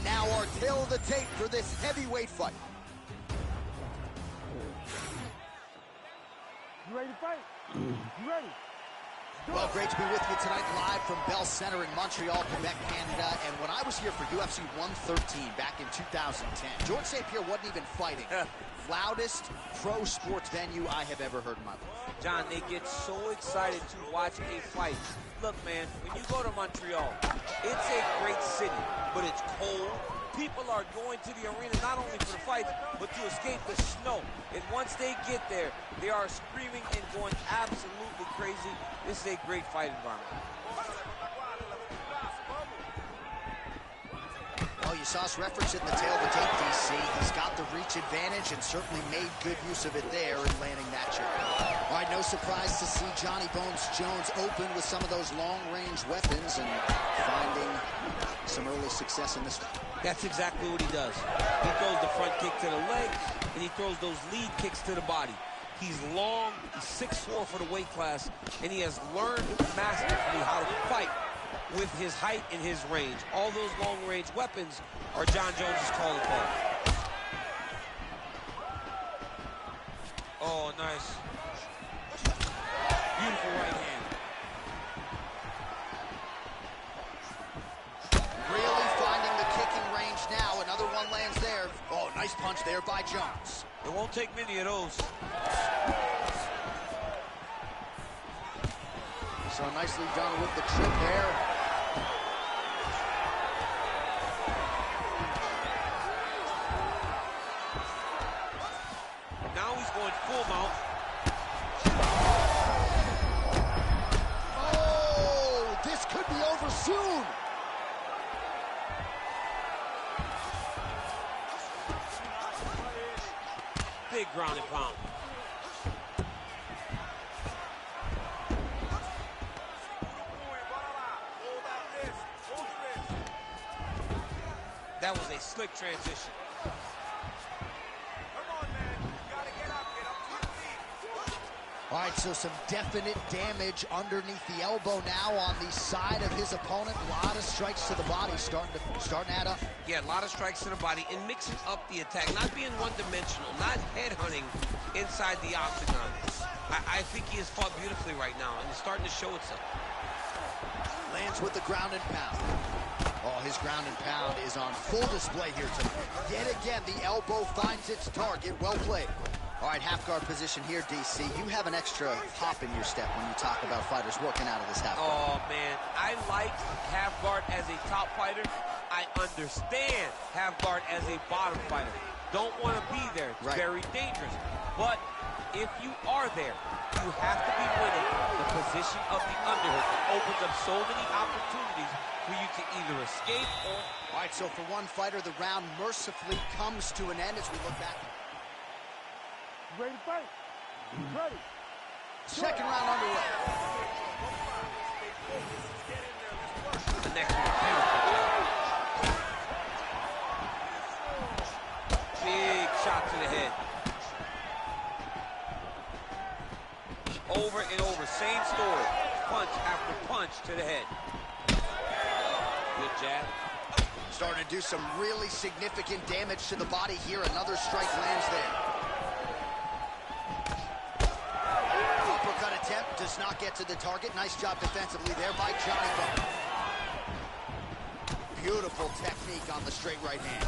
now our tale of the tape for this heavyweight fight. You ready to fight? You ready? Well, great to be with you tonight live from Bell Center in Montreal, Quebec, Canada. And when I was here for UFC 113 back in 2010, George St. Pierre wasn't even fighting. Loudest pro sports venue I have ever heard in my life. John, they get so excited to watch a fight. Look, man, when you go to Montreal, it's a great city, but it's cold. People are going to the arena not only for the fights, but to escape the snow. And once they get there, they are screaming and going absolutely crazy. This is a great fight environment. Well, you saw us reference it in the tail of the tape, DC. He's got the reach advantage and certainly made good use of it there in landing that shot. All right, no surprise to see Johnny Bones Jones open with some of those long-range weapons and finding some early success in this one. That's exactly what he does. He throws the front kick to the leg, and he throws those lead kicks to the body. He's long, he's 6'4" for the weight class, and he has learned masterfully how to fight with his height and his range. All those long-range weapons are Jon Jones' calling card. Oh, nice. Beautiful right hand. Really finding the kicking range now. Another one lands there. Oh, nice punch there by Jones. It won't take many of those. So nicely done with the trip there. Now he's going full mount. Oh, this could be over soon. Big ground and pound. That was a slick transition. All right, so some definite damage underneath the elbow now on the side of his opponent. A lot of strikes to the body starting to add up. Yeah, a lot of strikes to the body and mixing up the attack, not being one-dimensional, not headhunting inside the octagon. I think he has fought beautifully right now, and it's starting to show itself. Lands with the ground and pound. Oh, his ground and pound is on full display here tonight. Yet again, the elbow finds its target. Well played. All right, half guard position here, DC. You have an extra hop in your step when you talk about fighters working out of this half guard. Oh, man, I like half guard as a top fighter. I understand half guard as a bottom fighter. Don't want to be there. It's very dangerous. But if you are there, you have to be winning the position of the underhook. It opens up so many opportunities for you to either escape or... All right, so for one fighter, the round mercifully comes to an end as we look back. You ready to fight? You ready? Second round underway. The next one, beautiful job. Big shot to the head. Over and over, same story. Punch after punch to the head. Good jab. Starting to do some really significant damage to the body here. Another strike lands there. Uppercut attempt does not get to the target. Nice job defensively there by Johnny Bones. Beautiful technique on the straight right hand.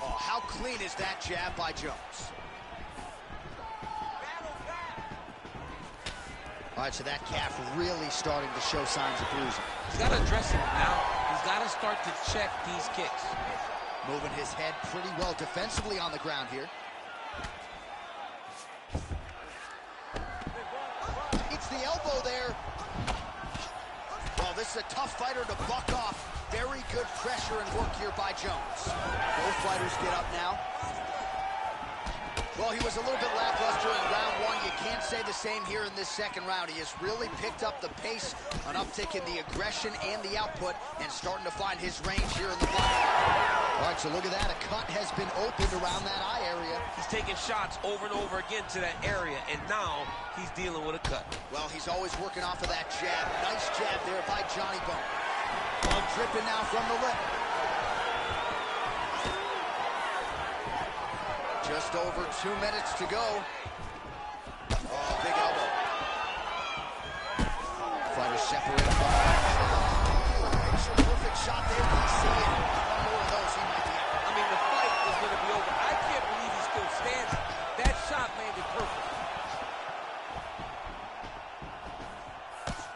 Oh, how clean is that jab by Jones? All right, so that calf really starting to show signs of bruising. He's got to address it now. He's got to start to check these kicks. Moving his head pretty well defensively on the ground here. It's the elbow there. Well, this is a tough fighter to buck off. Very good pressure and work here by Jones. Both fighters get up now. Well, he was a little bit lackluster in round one. You can't say the same here in this second round. He has really picked up the pace, an uptick in the aggression and the output, and starting to find his range here in the fight. All right, so look at that. A cut has been opened around that eye area. He's taking shots over and over again to that area, and now he's dealing with a cut. Well, he's always working off of that jab. Nice jab there by Johnny Bone. Blood dripping now from the lip. Just over 2 minutes to go. Oh, big elbow. Fighter separated by picture perfect shot there, DC. One more of those, he might be out. I mean, the fight is going to be over. I can't believe he's still standing. That shot landed perfect.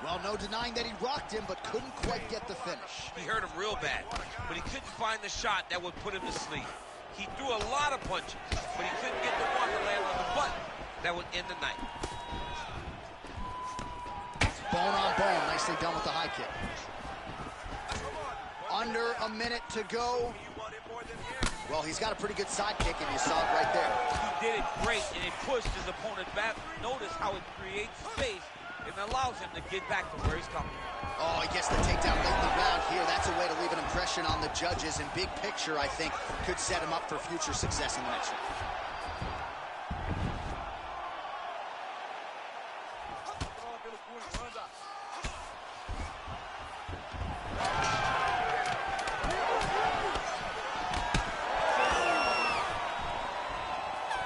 Well, no denying that he rocked him, but couldn't quite get the finish. He hurt him real bad, but he couldn't find the shot that would put him to sleep. He threw a lot of punches, but he couldn't get the one to land on the button that would end the night. Bone on bone, nicely done with the high kick. Under a minute to go. Well, he's got a pretty good side kick, and you saw it right there. He did it great, and it pushed his opponent back. Notice how it creates space and allows him to get back to where he's coming. Oh, he gets the takedown late in the round here. That's a way to leave an impression on the judges, and big picture, I think, could set him up for future success in the next round.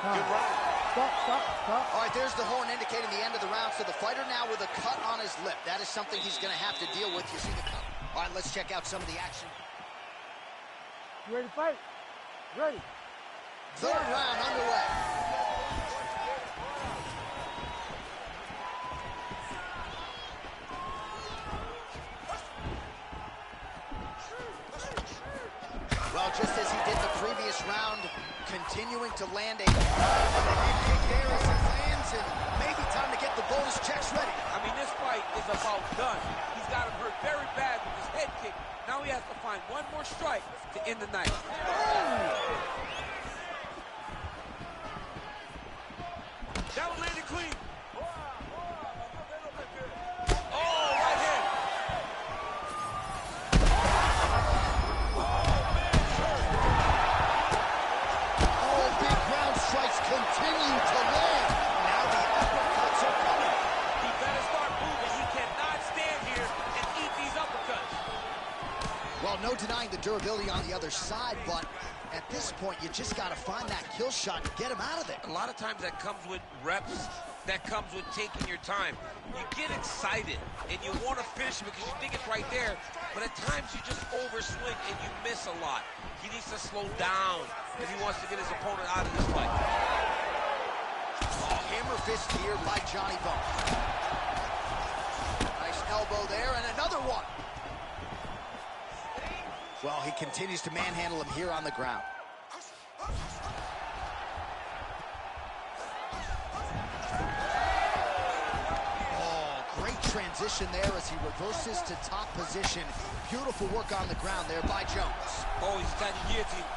Good round. Stop. All right, there's the horn indicating the end of the round. So the fighter now with a cut on his lip. That is something he's going to have to deal with. You see the cut. All right, let's check out some of the action. You ready to fight? Ready. Third round underway. Well, just as he did the previous round, continuing to land a kick there as he lands, and maybe time to get the bonus checks ready. I mean, this fight is about done. He's got him hurt very bad with his head kick. Now he has to find one more strike to end the night. That one landed clean. Oh, right hand. Oh, big ground strikes continue to land. Now the uppercuts are coming. He better start moving. He cannot stand here and eat these uppercuts. Well, no denying the durability on the other side, but at this point, you just got to find that kill shot and get him out of there. A lot of times that comes with reps, that comes with taking your time. You get excited, and you want to finish it because you think it's right there, but at times you just overswing and you miss a lot. He needs to slow down if he wants to get his opponent out of this fight. Oh, hammer fist here by Johnny Bone. Nice elbow there, and another one. Well, he continues to manhandle him here on the ground. Oh, great transition there as he reverses to top position. Beautiful work on the ground there by Jones. Oh, he's got the guillotine.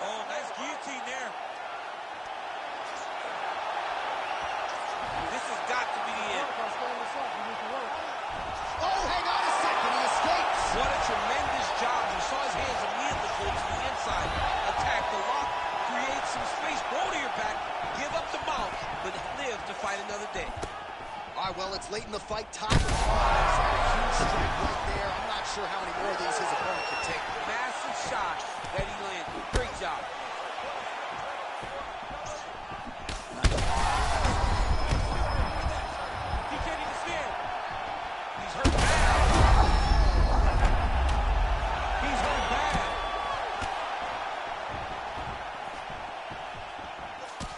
Oh, nice guillotine there. This has got to be the end. Oh, hang on a second, he escapes. What a tremendous job. You saw his hands immediately go to the inside. Attack the lock, create some space, go to your back, give up the mount, but live to fight another day. All right, well, it's late in the fight. Top of the huge strike right there. I'm not sure how many more of these his opponent can take. Massive shot that he landed. Great job. He can't even stand. He's hurt bad. He's hurt bad.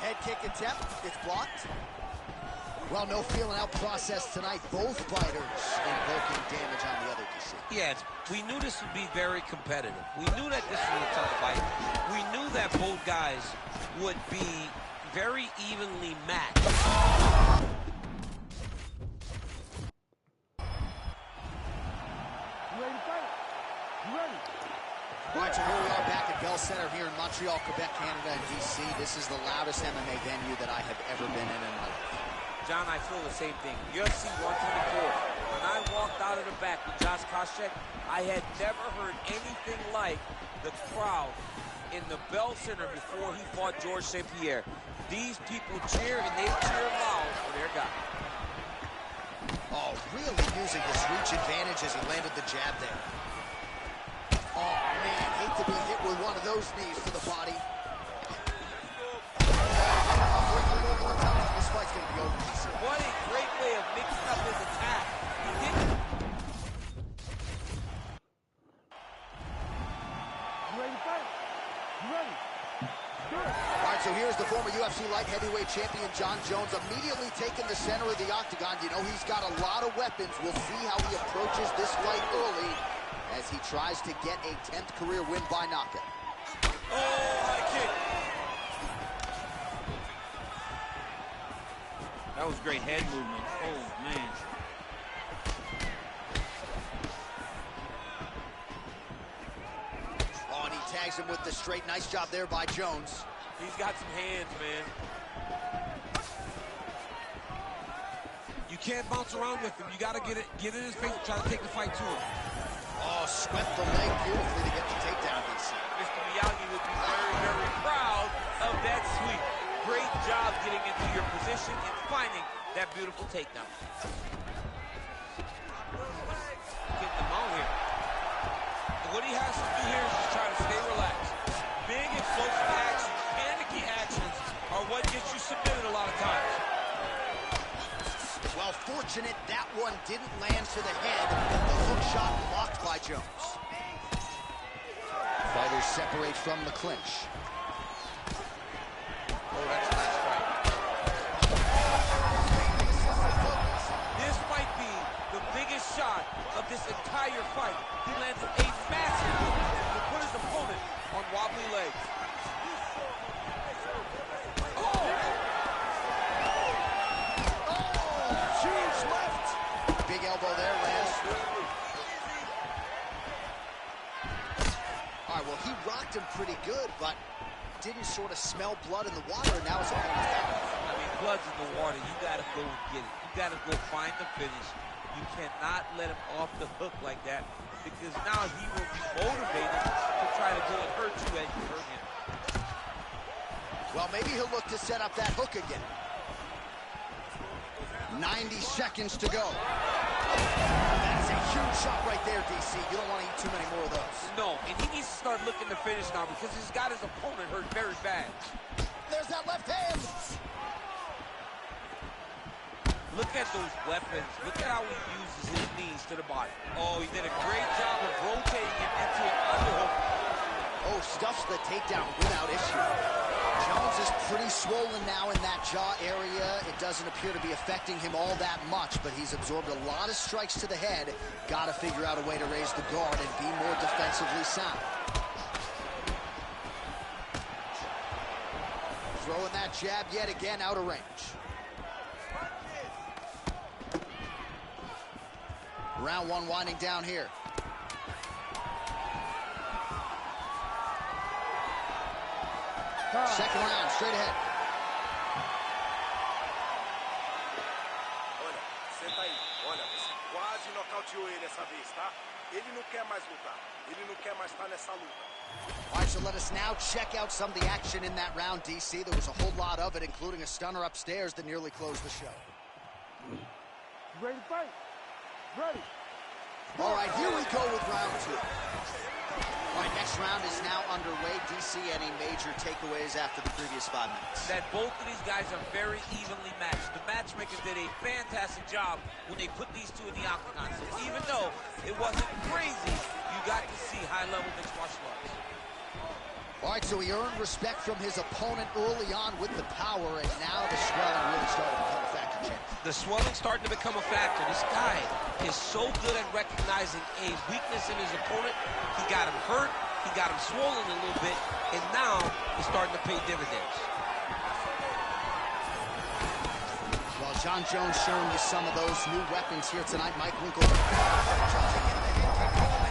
Head kick attempt. It's blocked. Well, no feeling out process tonight. Both fighters invoking damage on the other DC. Yes, we knew this would be very competitive. We knew that this was a tough fight. We knew that both guys would be very evenly matched. You ready to fight? You ready? All right, so here we are back at Bellator Bell Center here in Montreal, Quebec, Canada, and DC. This is the loudest MMA venue that I have ever been in my life. John, I feel the same thing. UFC 124. When I walked out of the back with Josh Koscheck, I had never heard anything like the crowd in the Bell Center before he fought George St. Pierre. These people cheer, and they cheer loud for their guy. Oh, really using his reach advantage as he landed the jab there. Oh, man, hate to be hit with one of those knees to the body. This fight's going to be over. What a great way of mixing up his attack. He didn't. You ready to fight? You ready? Do it. All right, so here's the former UFC light heavyweight champion, Jon Jones, immediately taking the center of the octagon. You know, he's got a lot of weapons. We'll see how he approaches this fight early as he tries to get a 10th career win by knockout. Oh, high kick. That was great head movement. Oh, man. Oh, and he tags him with the straight. Nice job there by Jones. He's got some hands, man. You can't bounce around with him. You got to get in his face and try to take the fight to him. Oh, swept the leg beautifully to get the takedown, DC. Mr. Miyagi would be very, very proud of that sweep. Great job getting into your position and finding that beautiful takedown. Getting them out here. And what he has to do here is just try to stay relaxed. Big explosive action, panicky actions are what gets you submitted a lot of times. Well, fortunate that one didn't land to the head. The hook shot blocked by Jones. Fighters separate from the clinch. Oh, that's a nice fight. This might be the biggest shot of this entire fight. He landed a massive hook to put his opponent on wobbly legs. Big elbow there, Lance. All right, well, he rocked him pretty good, but didn't sort of smell blood in the water, and now his opponent's down. I mean, blood's in the water. You got to go and get it. You got to go find the finish. You cannot let him off the hook like that, because now he will be motivated to try to go and hurt you as you hurt him. Well, maybe he'll look to set up that hook again. 90 seconds to go. That is a huge shot right there, DC. You don't want to eat too many more of those. No, and he needs to start looking to finish now because he's got his opponent hurt very bad. There's that left hand. Look at those weapons. Look at how he uses his knees to the body. Oh, he did a great job of rotating him into an underhook. Oh, stuffs the takedown without issue. Jones is pretty swollen now in that jaw area. It doesn't appear to be affecting him all that much, but he's absorbed a lot of strikes to the head. Got to figure out a way to raise the guard and be more defensively sound. Throwing that jab yet again out of range. Round one winding down here. Second round, straight ahead. Olha, senta aí. Olha, você quase nocauteou ele essa vez, tá? Ele não quer mais lutar. Ele não quer mais estar nessa luta. All right, so let us now check out some of the action in that round, DC. There was a whole lot of it, including a stunner upstairs that nearly closed the show. You ready to fight? Ready. All right, here we go with round two. All right, next round is now underway. DC, any major takeaways after the previous 5 minutes? That both of these guys are very evenly matched. The matchmakers did a fantastic job when they put these two in the octagon. So even though it wasn't crazy, you got to see high-level mixed martial arts. All right, so he earned respect from his opponent early on with the power, and now the swelling really started to become a factor, Chance. The swelling's starting to become a factor. This guy is so good at recognizing a weakness in his opponent. He got him hurt, he got him swollen a little bit, and now he's starting to pay dividends. Well, Jon Jones showing you some of those new weapons here tonight. Mike Winkle. And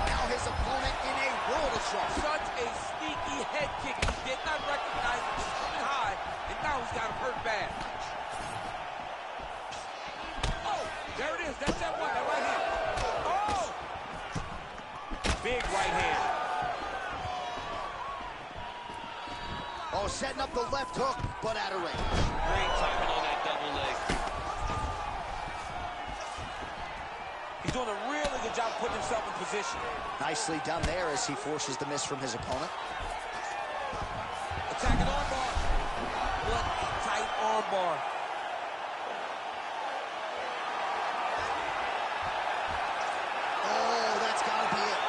now his opponent in a world of strong. Such a sneaky head kick. He did not recognize it was coming high, and now he's got him hurt bad. Oh, there it is. That's that one, that right hand. Oh! Big right hand. Oh, setting up the left hook, but out of range. Great timing on that double leg. He's doing a really good job putting himself in position. Nicely done there as he forces the miss from his opponent. Attacking armbar. What a tight armbar. Oh, that's got to be it.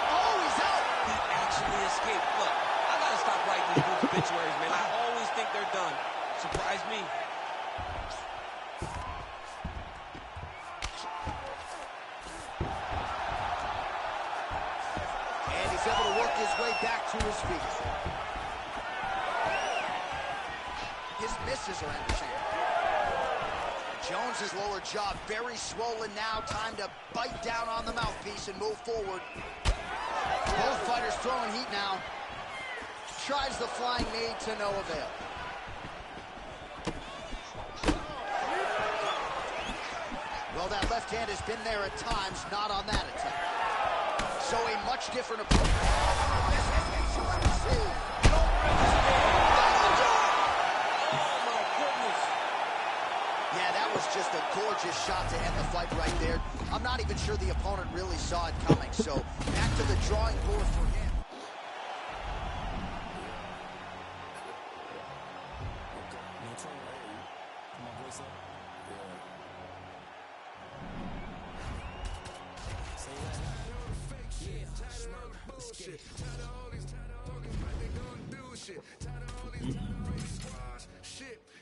Oh, he's out. He actually escaped. Look, I got to stop writing these dudes' obituaries, man. I always think they're done. Surprise me. And he's able to work his way back to his feet. His misses are ending. Jones's lower jaw very swollen now. Time to bite down on the mouthpiece and move forward. Both fighters throwing heat now. Tries the flying knee to no avail. Well, that left hand has been there at times, not on that attack. So a much different approach. Yeah, that was just a gorgeous shot to end the fight right there. I'm not even sure the opponent really saw it coming. So back to the drawing board for him.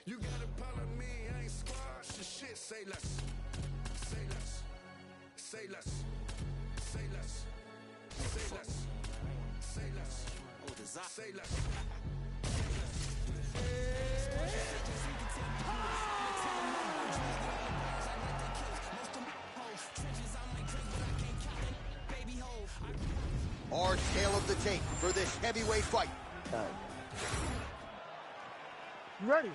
You gotta follow me, I ain't squash the shit. Say less, say less, say less, say less, say less, say less, say less. Our tale of the tape for this heavyweight fight. You ready?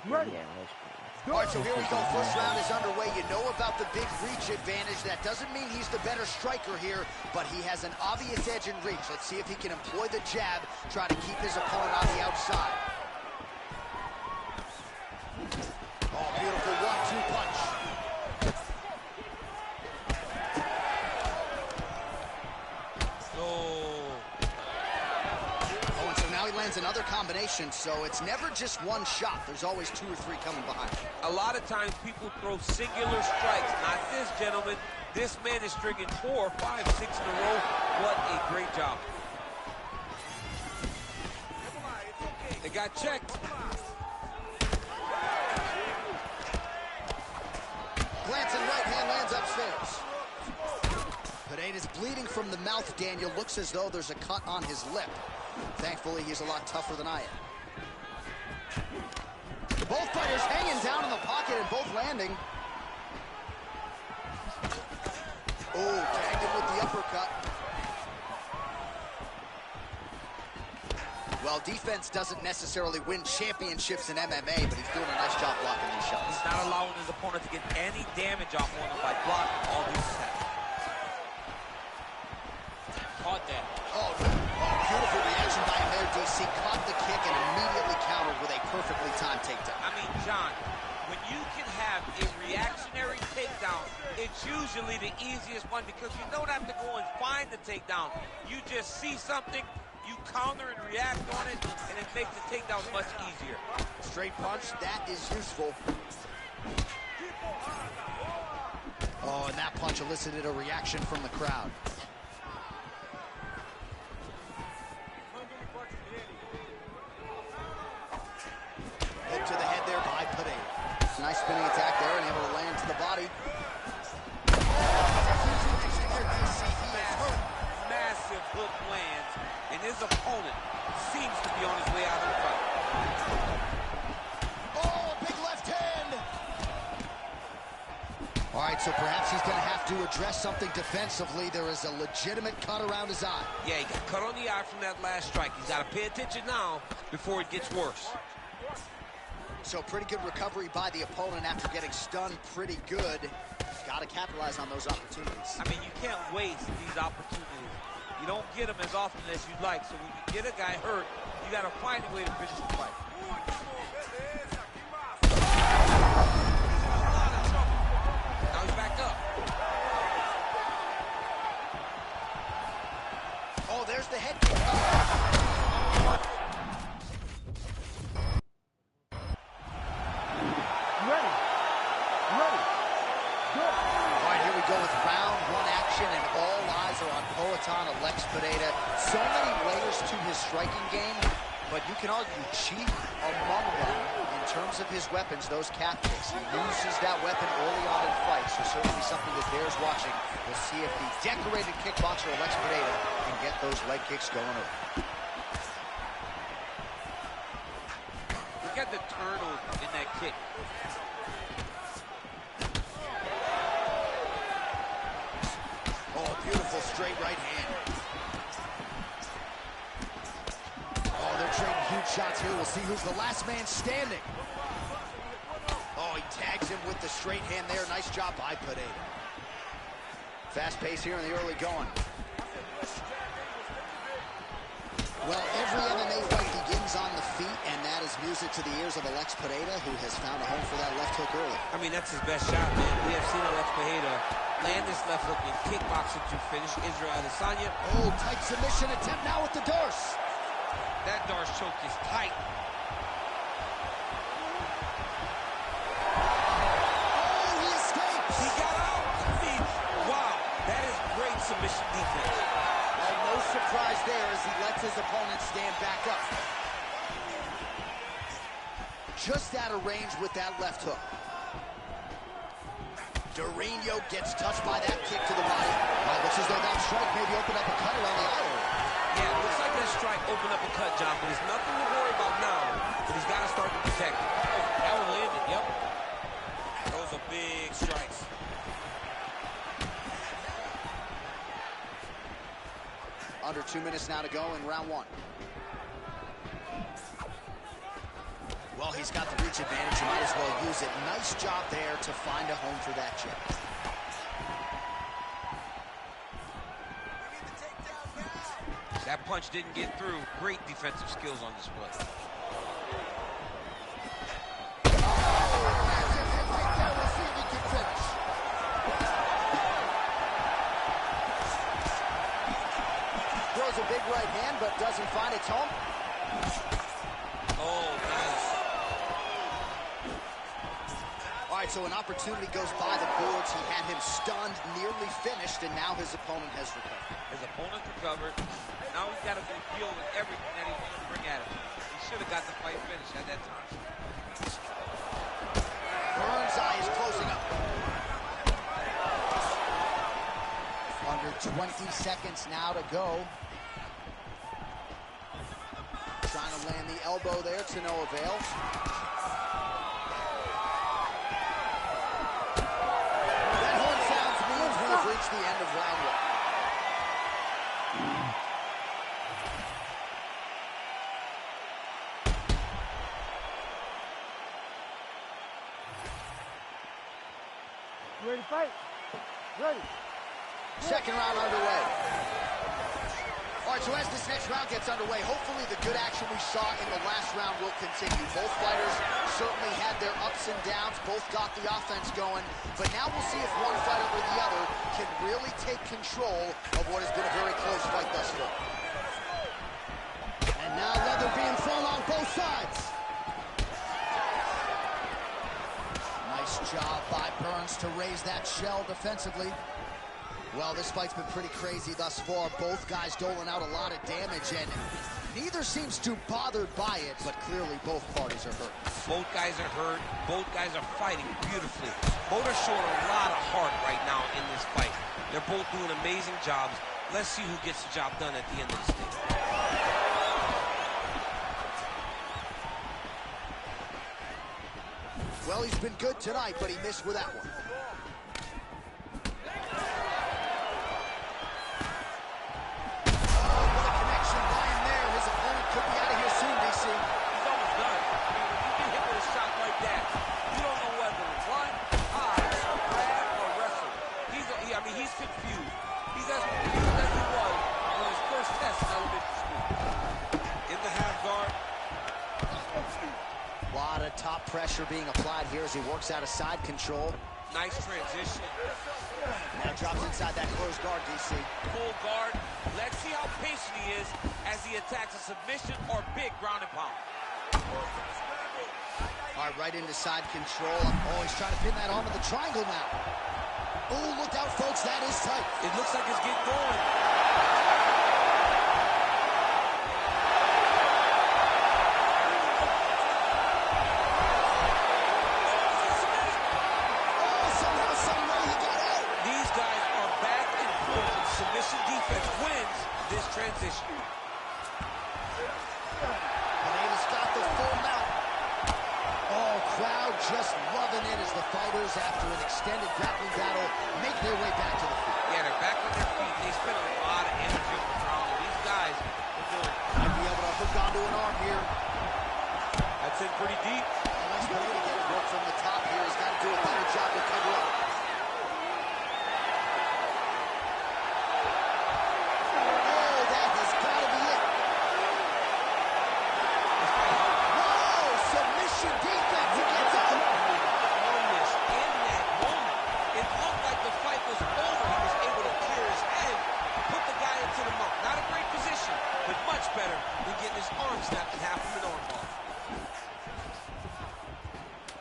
Ready. All right, so here we go. First round is underway. You know about the big reach advantage. That doesn't mean he's the better striker here, but he has an obvious edge in reach. Let's see if he can employ the jab, try to keep his opponent on the outside. Oh, beautiful 1-2 punch. Another combination, so it's never just one shot. There's always 2 or 3 coming behind. A lot of times people throw singular strikes. Not this gentleman. This man is stringing 4, 5, 6 in a row. What a great job. They got checked. Glancing right hand lands upstairs. Pineda's bleeding from the mouth, Daniel. Looks as though there's a cut on his lip. Thankfully, he's a lot tougher than I am. Both fighters hanging down in the pocket and both landing. Oh, tagged him with the uppercut. Well, defense doesn't necessarily win championships in MMA, but he's doing a nice job blocking these shots. He's not allowing his opponent to get any damage off on him by blocking all these attacks. Caught that. Oh, beautiful reaction by him there, DC. Caught the kick and immediately countered with a perfectly timed takedown. I mean, John, when you can have a reactionary takedown, it's usually the easiest one because you don't have to go and find the takedown. You just see something, you counter and react on it, and it makes the takedown much easier. Straight punch, that is useful. Oh, and that punch elicited a reaction from the crowd. Hook to the head there by Pineda. Nice spinning attack there and able to land to the body. Massive hook lands, and his opponent seems to be on his way out of the fight. Oh, big left hand. All right, so perhaps he's going to have to address something defensively. There is a legitimate cut around his eye. Yeah, he got cut on the eye from that last strike. He's got to pay attention now before it gets worse. So pretty good recovery by the opponent after getting stunned pretty good. Got to capitalize on those opportunities. I mean, you can't waste these opportunities. You don't get them as often as you'd like. So when you get a guy hurt, you got to find a way to finish the fight. Now he's back up. Oh, there's the head kick. Ready. Ready. Go. All right, here we go with round one action, and all eyes are on Poatan Alex Pereira. So many layers to his striking game, but you can argue chief among them in terms of his weapons, those calf kicks. He uses that weapon early on in fights, so certainly something that bears watching. We'll see if the decorated kickboxer Alex Pereira can get those leg kicks going early. Look at the turnover in that kick. Oh, beautiful straight right hand. Oh, they're trading huge shots here. We'll see who's the last man standing. Oh, he tags him with the straight hand there. Nice job by Pereira. Fast pace here in the early going. Well, every MMA fight begins on the feet, and that is music to the ears of Alex Pereira, who has found a home for that left hook early. I mean, that's his best shot, man. We have seen Alex Pereira land this left hook in kickboxing to finish Israel Adesanya. Oh, tight submission attempt now with the Darce. That Darce choke is tight. Oh, he escapes. He got out. I mean, wow, that is great submission defense. Well, no surprise there as he lets his opponent stand back up. Just out of range with that left hook. Durinho gets touched by that kick to the body. Looks as though that strike maybe opened up a cut around the eye. Yeah, it looks like that strike opened up a cut, John, but there's nothing to worry about now. But he's got to start to protect it. Oh, that one landed, yep. Those are big strikes. Under 2 minutes now to go in round one. Well, he's got the reach advantage. You might as well use it. Nice job there to find a home for that jab. That punch didn't get through. Great defensive skills on display. Throws a big right hand, but doesn't find its home. Oh, nice. All right, so an opportunity goes by the boards. He had him stunned, nearly finished, and now his opponent has recovered. His opponent recovered. Now he's got to deal with everything that he's going to bring at him. He should have got the fight finished at that time. Burns' eye is closing up. Under 20 seconds now to go. Trying to land the elbow there to no avail. That horn sounds means we have reached the end of round one. Ready to fight? Ready. Second round underway. All right, so as this next round gets underway, hopefully the good action we saw in the last round will continue. Both fighters certainly had their ups and downs, both got the offense going, but now we'll see if one fighter or the other can really take control of what has been a very close fight thus far. And now leather being thrown on both sides. Nice job by Burns to raise that shell defensively. Well, this fight's been pretty crazy thus far. Both guys doling out a lot of damage, and neither seems too bothered by it, but clearly both parties are hurt. Both guys are hurt. Both guys are fighting beautifully. Both are showing a lot of heart right now in this fight. They're both doing amazing jobs. Let's see who gets the job done at the end of this thing. Well, he's been good tonight, but he missed with that one. In the half guard. A lot of top pressure being applied here as he works out of side control. Nice transition. Now drops inside that closed guard, DC. Full guard. Let's see how patient he is as he attacks a submission or big ground and pound. All right, right into side control. Oh, he's trying to pin that onto the triangle now. Oh, look out, folks. That is tight. It looks like it's getting going. Oh, somehow, some way he got out. These guys are back and forth, and submission defense wins this transition. Pineda's got the full mount. Oh, crowd just loving it as the fighters, after an extended grappling battle, make their way back to the feet. Yeah, they're back on their feet. They spent a lot of energy on the ground. These guys are doing. Might be able to hook onto an arm here. That's in pretty deep. Unless Pineda getting work from the top here. He's got to do a better job to cover up. Oh, that has got to be it. Whoa, submission defense. He gets out. Almost in that moment. It looked like the fight was over. He was able to clear his head, put the guy into the mount. Not a great position, but much better than getting his arm snapped in half from an arm bar.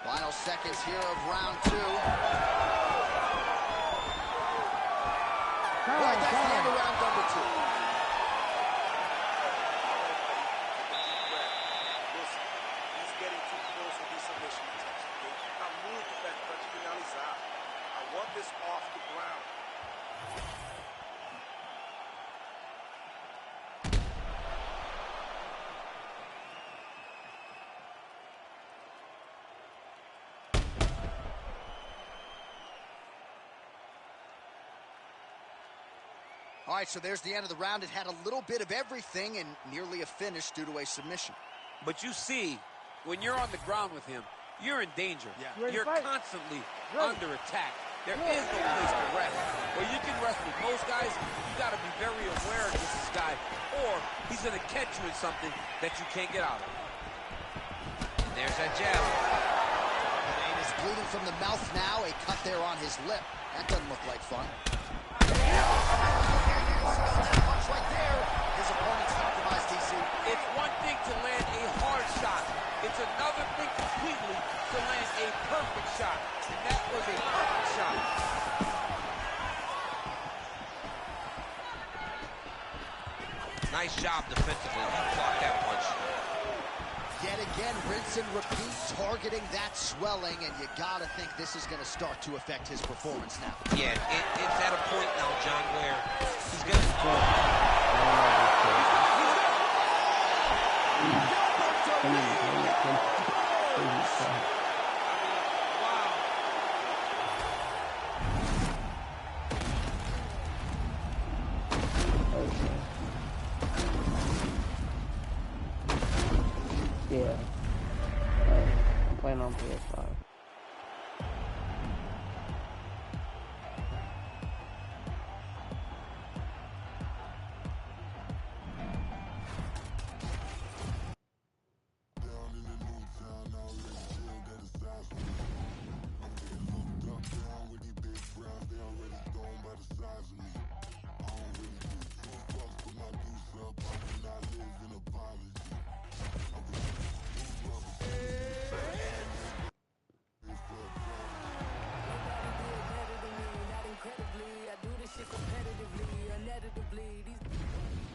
Final seconds here of round two. All right, that's the end of round number two. Listen, he's getting too close with his submission attempts. Ele tá muito perto para te finalizar. I want this off the ground. All right, so there's the end of the round. It had a little bit of everything and nearly a finish due to a submission. But you see, when you're on the ground with him, you're in danger. Yeah. You're constantly under attack. There is no place to rest. Where you can rest with most guys, you got to be very aware against this guy, or he's going to catch you in something that you can't get out of. And there's that jab. Pineda is bleeding from the mouth now. A cut there on his lip. That doesn't look like fun. That punch right there. His opponent's compromised, DC. It's one thing to land a hard shot. It's another thing completely to land a perfect shot. And that was a perfect shot. Nice job defensively. He blocked that punch. Yet again, rinse and repeat, targeting that swelling, and you gotta think this is gonna start to affect his performance now. Yeah, it's at a point now, John, where he's gonna... Yeah. I'm playing on PS5.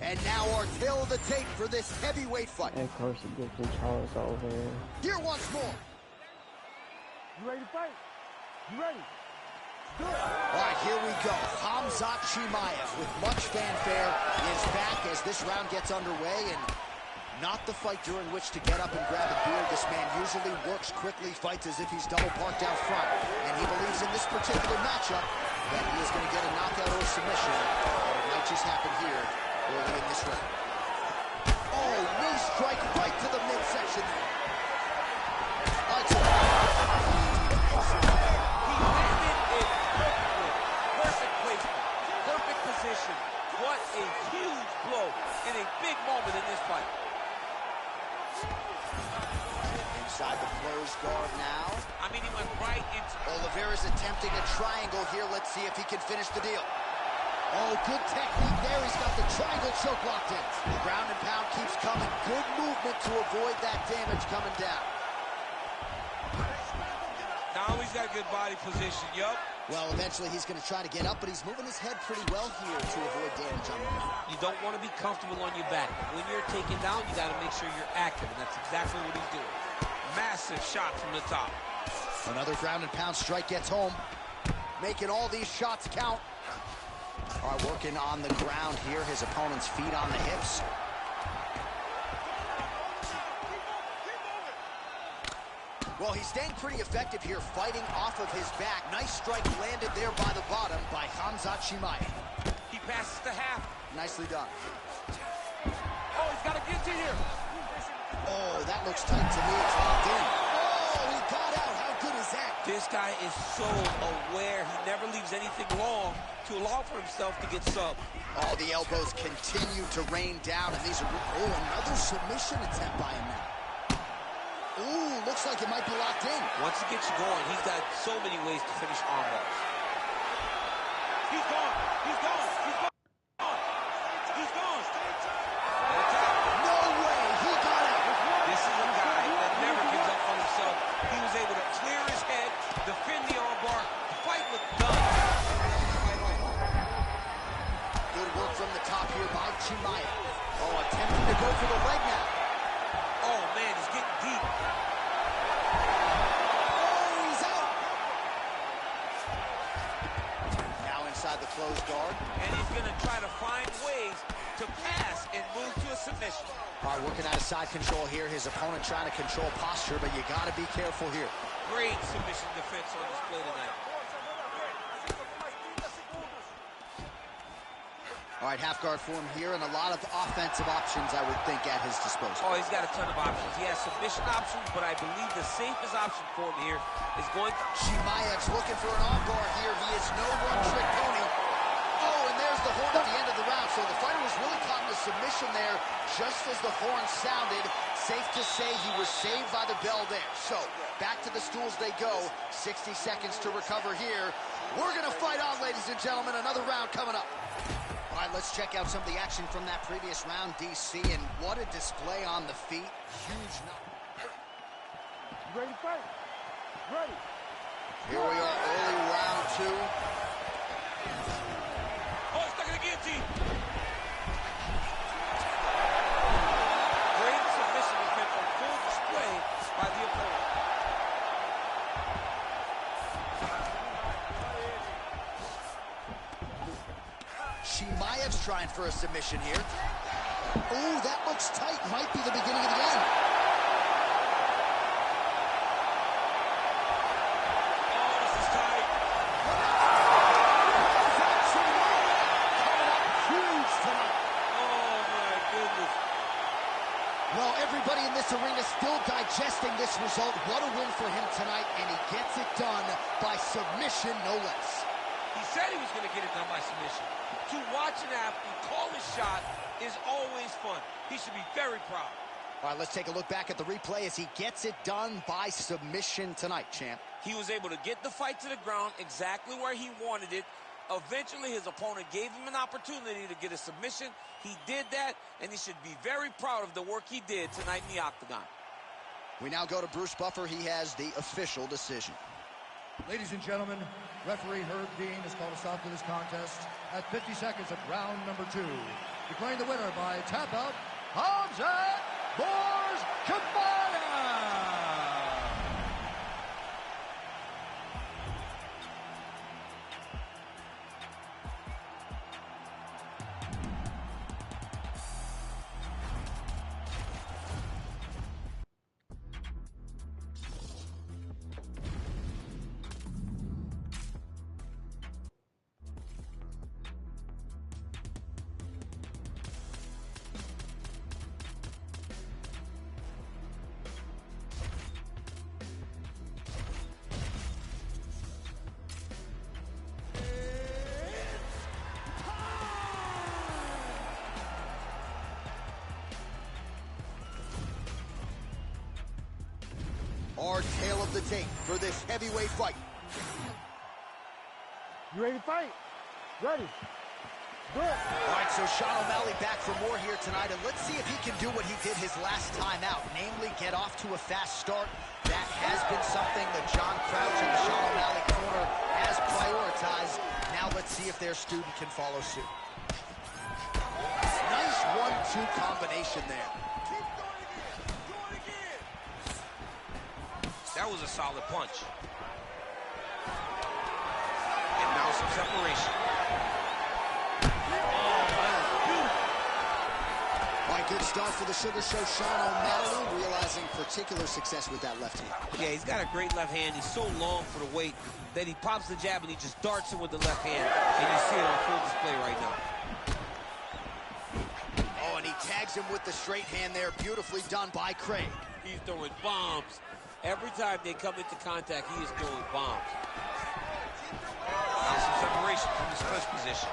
And now our tail of the tape for this heavyweight fight. And of course it gives me Charles over. Here once more. You ready to fight? You ready? Do it. All right, here we go. Khamzat Chimaev, with much fanfare, is back as this round gets underway, and not the fight during which to get up and grab a beer. This man usually works quickly, fights as if he's double parked out front, and he believes in this particular matchup that he is going to get a knockout or submission, and it might just happen here early in this round. Oh, knee strike right to the midsection there. All right, so He landed it perfectly. Perfect placement. Perfect position. What a huge blow and a big big moment in this fight. Inside the closed guard now. I mean, he went right into... Oliveira's attempting a triangle here. Let's see if he can finish the deal. Oh, good technique there. He's got the triangle choke locked in. The ground and pound keeps coming. Good movement to avoid that damage coming down. Now he's got good body position, yup. Well, eventually he's going to try to get up, but he's moving his head pretty well here to avoid damage on the ground. You don't want to be comfortable on your back. When you're taken down, you got to make sure you're active, and that's exactly what he's doing. Massive shot from the top. Another ground and pound strike gets home, making all these shots count. All right, working on the ground here. His opponent's feet on the hips. Well, he's staying pretty effective here, fighting off of his back. Nice strike landed there by the bottom by Khamzat Chimaev. He passes to half. Nicely done. Oh, he's got a guillotine here. Oh, that looks tight to me. It's locked in. Oh, he got out. How good is that? This guy is so aware. He never leaves anything long to allow for himself to get subbed. All the elbows continue to rain down, and these are... Oh, another submission attempt by him now. Ooh, looks like it might be locked in. Once he gets you going, he's got so many ways to finish arm bars. He's gone. He's gone. He's gone. He's gone. No way. He got it. This is a guy that never gives up on himself. He was able to clear his head, defend the arm bar, fight with guns. Good work from the top here by Chimaev. Oh, attempting to go for the leg now. Oh, man, he's getting deep. Oh, he's out. Now inside the closed guard. And he's going to try to find ways to pass and move to a submission. All right, working out of side control here. His opponent trying to control posture, but you got to be careful here. Great submission defense on display tonight. All right, half guard form here, and a lot of offensive options, I would think, at his disposal. Oh, he's got a ton of options. He has submission options, but I believe the safest option for him here is going to... Chimaev's looking for an armbar here. He is no one-trick pony. Oh, and there's the horn at the end of the round. So the fighter was really caught in a submission there, just as the horn sounded. Safe to say he was saved by the bell there. So, back to the stools they go. 60 seconds to recover here. We're going to fight on, ladies and gentlemen. Another round coming up. All right, let's check out some of the action from that previous round, DC, and what a display on the feet. Huge knock. You ready to fight? Ready. Here we are, early round two. Oh, he's stuck in the guillotine. Great submission defense on full display by the opponent. Chimaev's trying for a submission here. Ooh, that looks tight. Might be the beginning of the end. Oh, this is tight. Huge tonight. Oh, my goodness. Well, everybody in this arena still digesting this result. What a win for him tonight, and he gets it done by submission, no less. He said he was going to get it done by submission. To watch an athlete call his shot is always fun. He should be very proud. All right, let's take a look back at the replay as he gets it done by submission tonight, champ. He was able to get the fight to the ground exactly where he wanted it. Eventually, his opponent gave him an opportunity to get a submission. He did that, and he should be very proud of the work he did tonight in the octagon. We now go to Bruce Buffer. He has the official decision. Ladies and gentlemen, referee Herb Dean has called a stop to this contest at 50 seconds of round number 2. Declaring the winner by tap out, Khamzat Chimaev. Our tale of the tape for this heavyweight fight. You ready to fight? Ready. Good. All right, so Sean O'Malley back for more here tonight, and let's see if he can do what he did his last time out, namely get off to a fast start. That has been something that John Crouch and the Sean O'Malley corner has prioritized. Now let's see if their student can follow suit. Nice 1-2 combination there. That was a solid punch. And now some separation. Good start for the Sugar Show. Sean O'Malley realizing particular success with that left hand. Yeah, he's got a great left hand. He's so long for the weight that he pops the jab and he just darts it with the left hand. And you see it on full display right now. Oh, and he tags him with the straight hand there. Beautifully done by Craig. He's throwing bombs. Every time they come into contact, he is throwing bombs. Now some separation from his first position.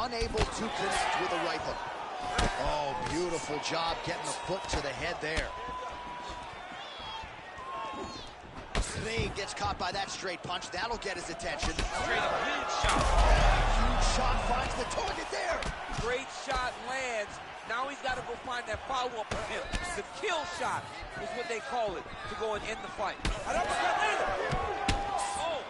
Unable to connect with a right hook. Oh, beautiful job getting the foot to the head there. Craig gets caught by that straight punch. That'll get his attention. Straight up, huge shot. Huge shot finds the target there. Great shot lands. Now he's got to go find that follow-up for him. The kill shot is what they call it to go and end the fight. Oh.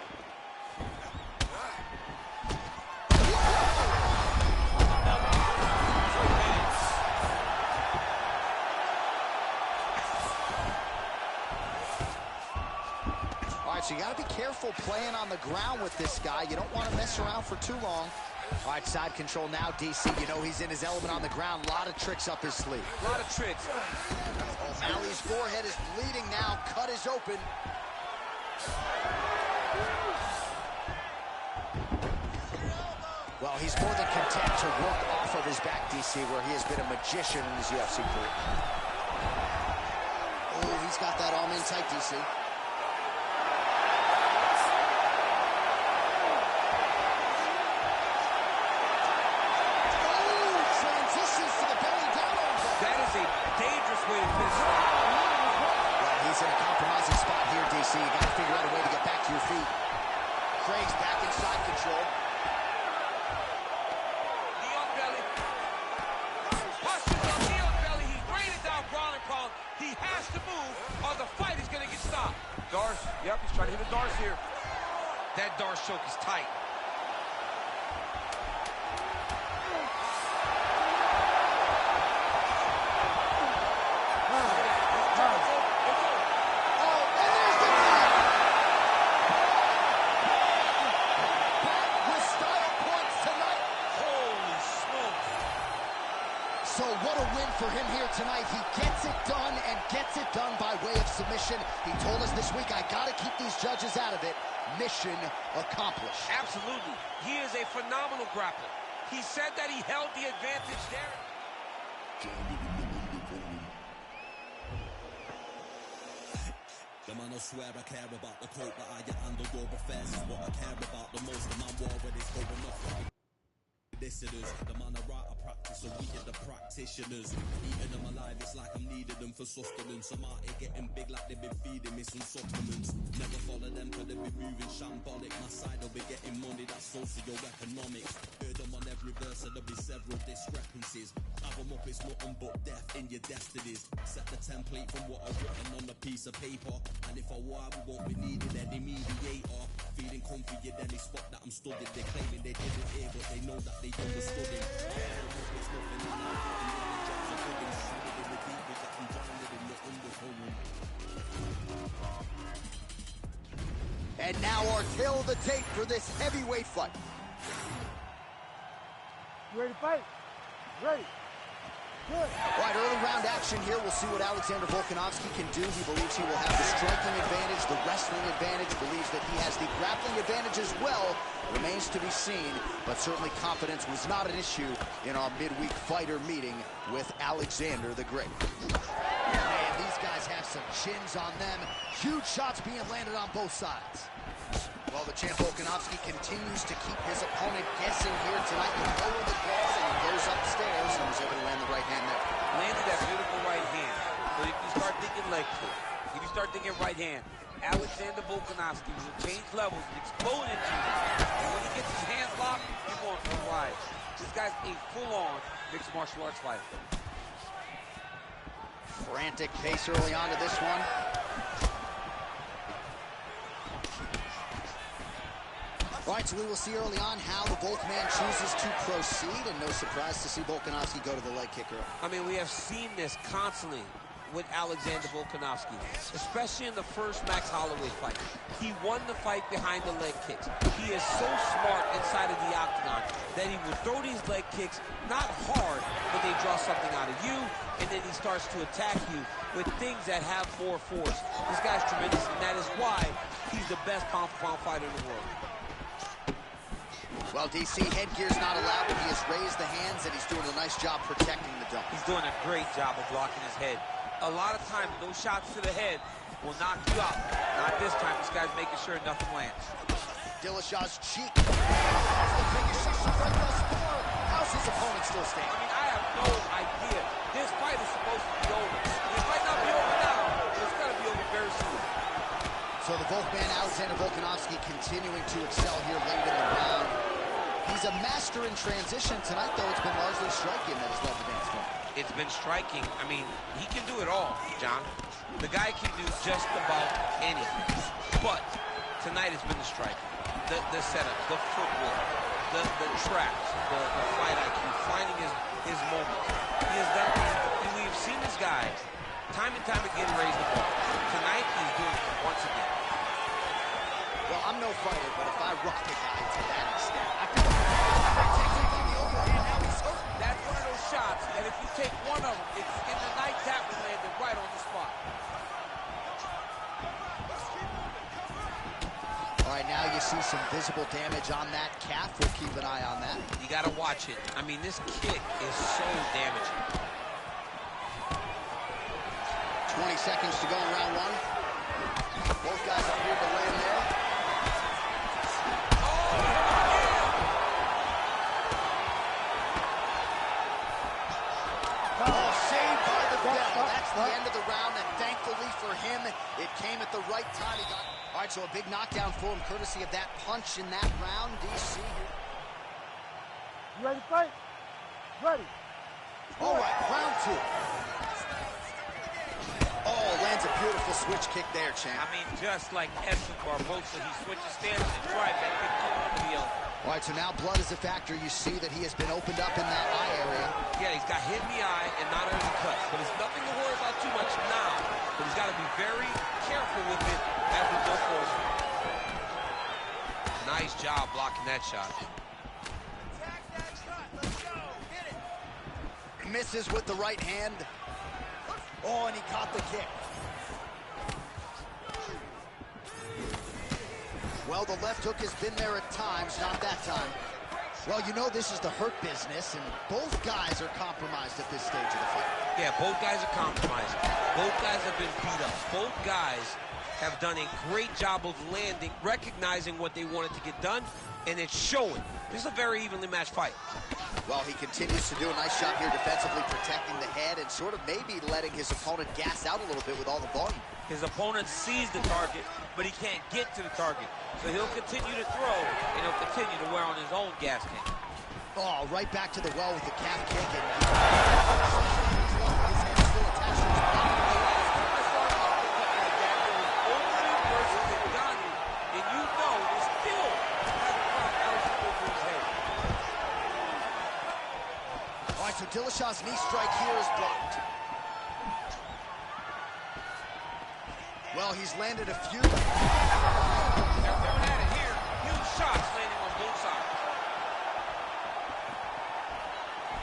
So you got to be careful playing on the ground with this guy. You don't want to mess around for too long. All right, side control now, DC. You know he's in his element on the ground. A lot of tricks up his sleeve. A lot of tricks. O'Malley's forehead is bleeding now. Cut is open. Well, he's more than content to work off of his back, DC, where he has been a magician in his UFC career. Oh, he's got that arm in tight, DC. He's in a compromising spot here, DC. You got to figure out a way to get back to your feet. Craig's back inside control. Knee on belly. Postures on knee on belly. He's raining down ground and pound. He has to move or the fight is going to get stopped. Darce. Yep, he's trying to hit a Darce here. That Darce choke is tight. So what a win for him here tonight. He gets it done and gets it done by way of submission. He told us this week, I got to keep these judges out of it. Mission accomplished. Absolutely. He is a phenomenal grappler. He said that he held the advantage there. The man will swear I care about the coat, but I handle war affairs is what I care about the most. The man war when it's going off. Listeners, the man I write, I practice, so we are the practitioners. Eating them alive, it's like I'm needing them for sustenance. I'm out here getting big like they've been feeding me some supplements. Never follow them, cause they be moving shambolic. My side will be getting money, that's socio-economics. Heard them on every verse, and there'll be several discrepancies. Have them up, it's nothing but death in your destinies. Set the template from what I've written on a piece of paper. And if I war, we won't be needing any mediator. Feeling comfy in any spot that I'm stood in. They're claiming they didn't hear, but they know that they understood it. And now our tale of the tape for this heavyweight fight. You ready to fight? Ready. Good. All right, early round action here. We'll see what Alexander Volkanovski can do. He believes he will have the striking advantage, the wrestling advantage, believes that he has the grappling advantage as well. Remains to be seen, but certainly confidence was not an issue in our midweek fighter meeting with Alexander the Great. Man, these guys have some chins on them. Huge shots being landed on both sides. Well, the champ Volkanovski continues to keep his opponent guessing here tonight. You lower the gloves and he goes upstairs and was able to land the right hand there. Landed that beautiful right hand. So if you start thinking leg kick, if you start thinking right hand, Alexander Volkanovski will change levels and explode into you. And when he gets his hands locked, you're going for a ride. This guy's a full-on mixed martial arts fighter. Frantic pace early on to this one. All right, so we will see early on how the Volkman chooses to proceed, and no surprise to see Volkanovski go to the leg kicker. I mean, we have seen this constantly with Alexander Volkanovski, especially in the first Max Holloway fight. He won the fight behind the leg kicks. He is so smart inside of the octagon that he will throw these leg kicks, not hard, but they draw something out of you, and then he starts to attack you with things that have more force. This guy's tremendous, and that is why he's the best pound-for-pound fighter in the world. Well, DC, headgear's not allowed, but he has raised the hands, and he's doing a nice job protecting the dome. He's doing a great job of blocking his head. A lot of times, those shots to the head will knock you out. Not this time. This guy's making sure nothing lands. Dillashaw's cheek. The biggest six right thus far. How's his opponent still standing? I mean, I have no idea. This fight is supposed to be over. It might not be over now, but it's going to be over very soon. So the Volkman, Alexander Volkanovski, continuing to excel here late in the round. He's a master in transition. Tonight, though, it's been largely striking that has led the dance floor. It's been striking. I mean, he can do it all, John. The guy can do just about anything. But tonight has been the striking. The setup, the footwork, the traps, the fight IQ, finding his moments. He has done things. We've seen this guy time and time again raise the bar. Tonight, he's doing it once again. Well, I'm no fighter, but if I rock a guy to that extent, I feel technique on the overhand. Now he's hurt. That's one of those shots that if you take one of them, it's in the night tap and landed right on the spot. All right, now you see some visible damage on that calf. We'll keep an eye on that. You got to watch it. I mean, this kick is so damaging. 20 seconds to go in round one. Both guys appear to land there. Oh, saved by the bell. That's the end of the round, and thankfully for him, it came at the right time. He got... All right, so a big knockdown for him, courtesy of that punch in that round. DC here. You ready to fight? Ready. All right, round two. Oh, lands a beautiful switch kick there, champ. I mean, just like Edson Barbosa, he switches stances and tries that kick to the elbow. All right, so now blood is a factor. You see that he has been opened up in that eye area. Yeah, he's got hit in the eye and not under the cut. But it's nothing to worry about too much now. But he's got to be very careful with it as we go forward. Nice job blocking that shot. Misses with the right hand. Oh, and he caught the kick. Well, the left hook has been there at times, not that time. Well, you know this is the hurt business, and both guys are compromised at this stage of the fight. Yeah, both guys are compromised. Both guys have been beat up. Both guys have done a great job of landing, recognizing what they wanted to get done, and it's showing. This is a very evenly matched fight. Well, he continues to do a nice job here defensively, protecting the head and sort of maybe letting his opponent gas out a little bit with all the volume. His opponent sees the target, but he can't get to the target. So he'll continue to throw, and he'll continue to wear on his own gas tank. Oh, right back to the well with the calf kick. And his head still attached to his body. And you know he still has a problem over his head. All right, so Dillashaw's knee strike here is blocked. Well, he's landed a few. They're coming at it here. Huge shots landing on both sides.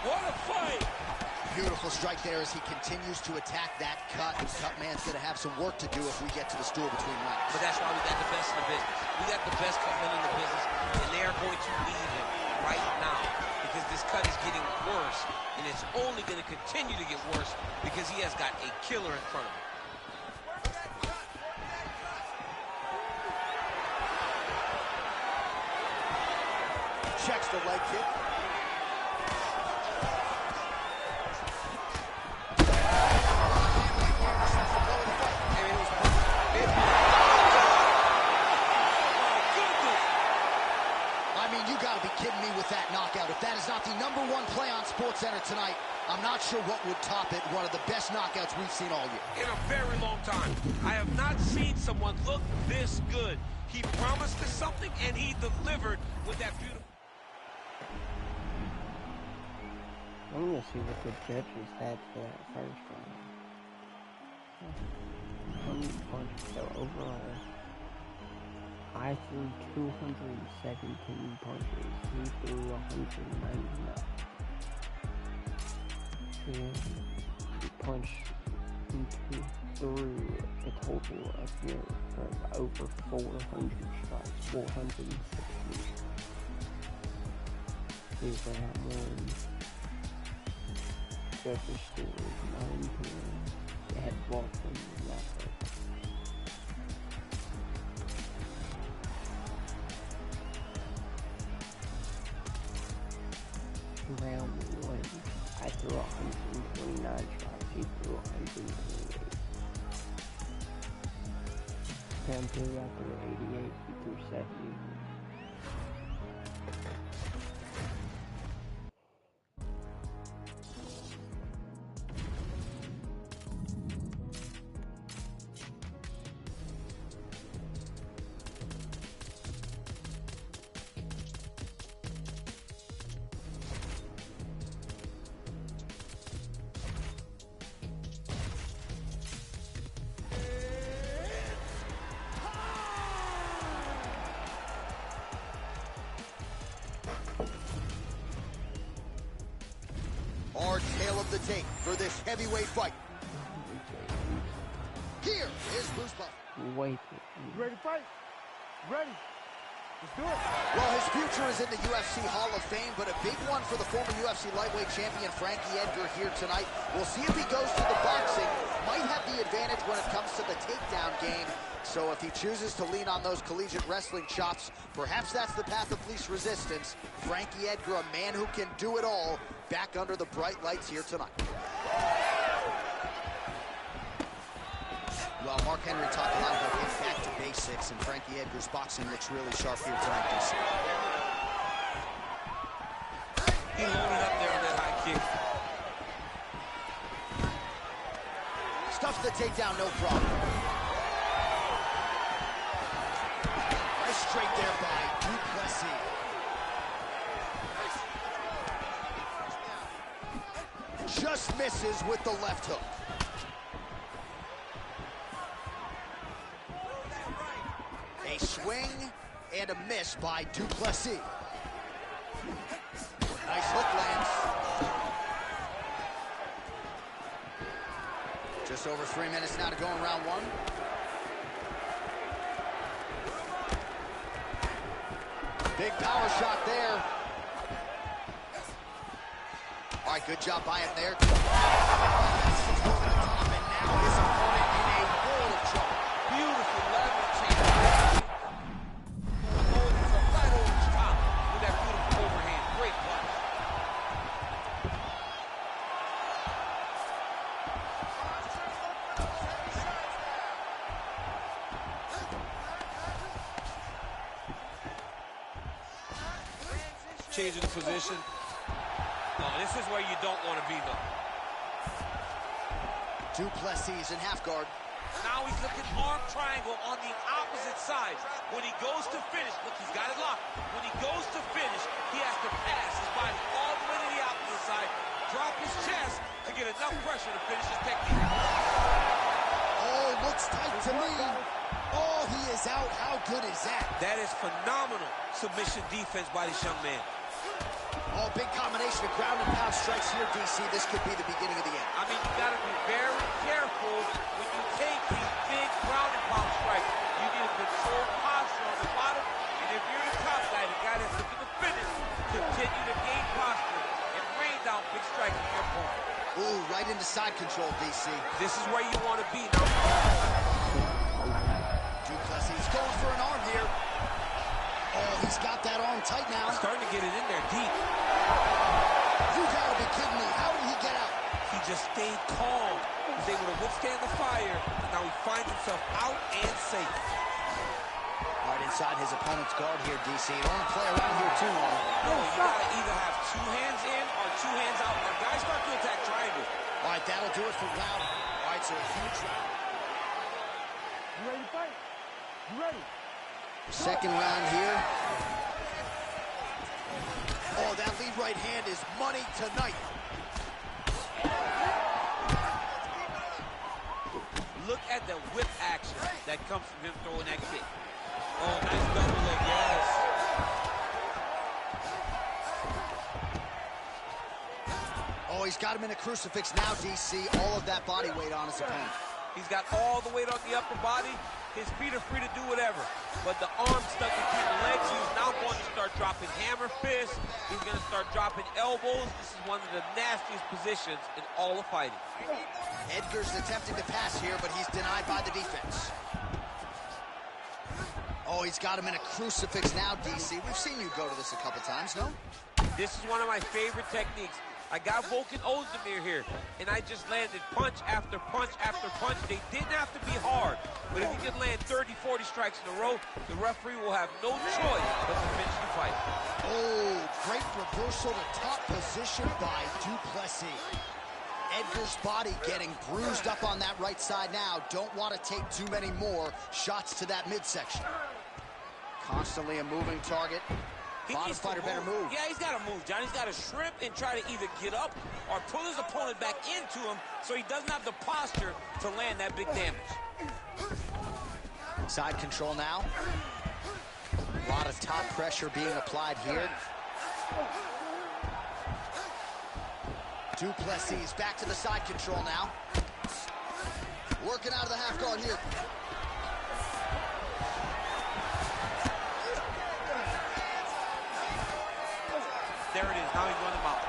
What a fight! Beautiful strike there as he continues to attack that cut. Cut man's going to have some work to do if we get to the stool between rounds. But that's why we got the best in the business. We got the best cut man in the business, and they are going to leave him right now because this cut is getting worse, and it's only going to continue to get worse because he has got a killer in front of him. Checks the leg kick. I mean, you gotta be kidding me with that knockout. If that is not the #1 play on SportsCenter tonight, I'm not sure what would top it. One of the best knockouts we've seen all year. In a very long time. I have not seen someone look this good. He promised us something, and he delivered with that beautiful... I'm gonna see what the judges had for that first round. How many punches? So overall, I threw 217 punches. He threw 199. He punched through a total of over 400 strikes, 460. His round one. Judges scored 19. They had walked in the effort. Round one, I threw 129 shots, he threw 128. Round two, I threw 88, he threw 70. Our tale of the tape for this heavyweight fight. Here is Bruce Buffer. Wait. You ready to fight? Ready. Let's do it. Well, his future is in the UFC Hall of Fame, but a big one for the former UFC lightweight champion Frankie Edgar here tonight. We'll see if he goes to the boxing. Might have the advantage when it comes to the takedown game. So if he chooses to lean on those collegiate wrestling chops, perhaps that's the path of least resistance. Frankie Edgar, a man who can do it all, back under the bright lights here tonight. Well, Mark Henry talked a lot about getting back to basics, and Frankie Edgar's boxing looks really sharp here tonight, DC. He loaded up there on that high kick. Stuffs the takedown, no problem. Nice straight there by Du Plessis. Just misses with the left hook. A swing and a miss by Du Plessis. Nice hook lands. Just over 3 minutes now to go in round one. Big power shot there. All right, good job by him there. And now his opponent in a world of trouble. Beautiful level change. Holds a right over his top with that beautiful overhand. Great punch. Changing the position. No, this is where you don't want to be, though. Du Plessis in half guard. Now he's looking arm triangle on the opposite side. When he goes to finish, look, he's got it locked. When he goes to finish, he has to pass his body all the way to the opposite side, drop his chest to get enough pressure to finish his technique. Oh, looks tight to me. Oh, he is out. How good is that? That is phenomenal submission defense by this young man. Oh, big combination of ground and pound strikes here, DC. This could be the beginning of the end. I mean, you got to be very careful when you take these big ground and pound strikes. You need a controlled posture on the bottom, and if you're the top guy, the guy that's looking to finish, continue to gain posture and rain down big strikes on your opponent. Ooh, right into side control, DC. This is where you want to be now. Du Plessis going for an arm here. Oh, Oh, he's got that arm tight now. Starting to get it in there deep. You gotta be kidding me. How did he get out? He just stayed calm. He was able to withstand the fire. And now he finds himself out and safe. Right inside his opponent's guard here, DC. Don't play around here too long. No, you gotta either have 2 hands in or 2 hands out. When guys start to attack triangle. All right, that'll do it for round. All right, so a huge round. You ready to fight? You ready? Second round here. Oh, that lead right hand is money tonight. Look at the whip action that comes from him throwing that kick. Oh, nice double leg, yes. Oh, he's got him in a crucifix now, DC. All of that body weight on his opponent. He's got all the weight on the upper body. His feet are free to do whatever. But the arm stuck between the legs. He's now going to start dropping hammer fists. He's going to start dropping elbows. This is one of the nastiest positions in all of fighting. Edgar's attempting to pass here, but he's denied by the defense. Oh, he's got him in a crucifix now, DC. We've seen you go to this a couple times, no? This is one of my favorite techniques. I got Volkan Ozdemir here, and I just landed punch after punch after punch. They didn't have to be hard, but if you can land 30, 40 strikes in a row, the referee will have no choice but to finish the fight. Oh, great reversal to top position by Duplessis. Edgar's body getting bruised up on that right side now. Don't want to take too many more shots to that midsection. Constantly a moving target. Bottom fighter better move. Yeah, he's got to move, John. He's got to shrimp and try to either get up or pull his opponent back into him so he doesn't have the posture to land that big damage. Side control now. A lot of top pressure being applied here. Duplessis back to the side control now. Working out of the half guard here. There it is. Now he's running him out.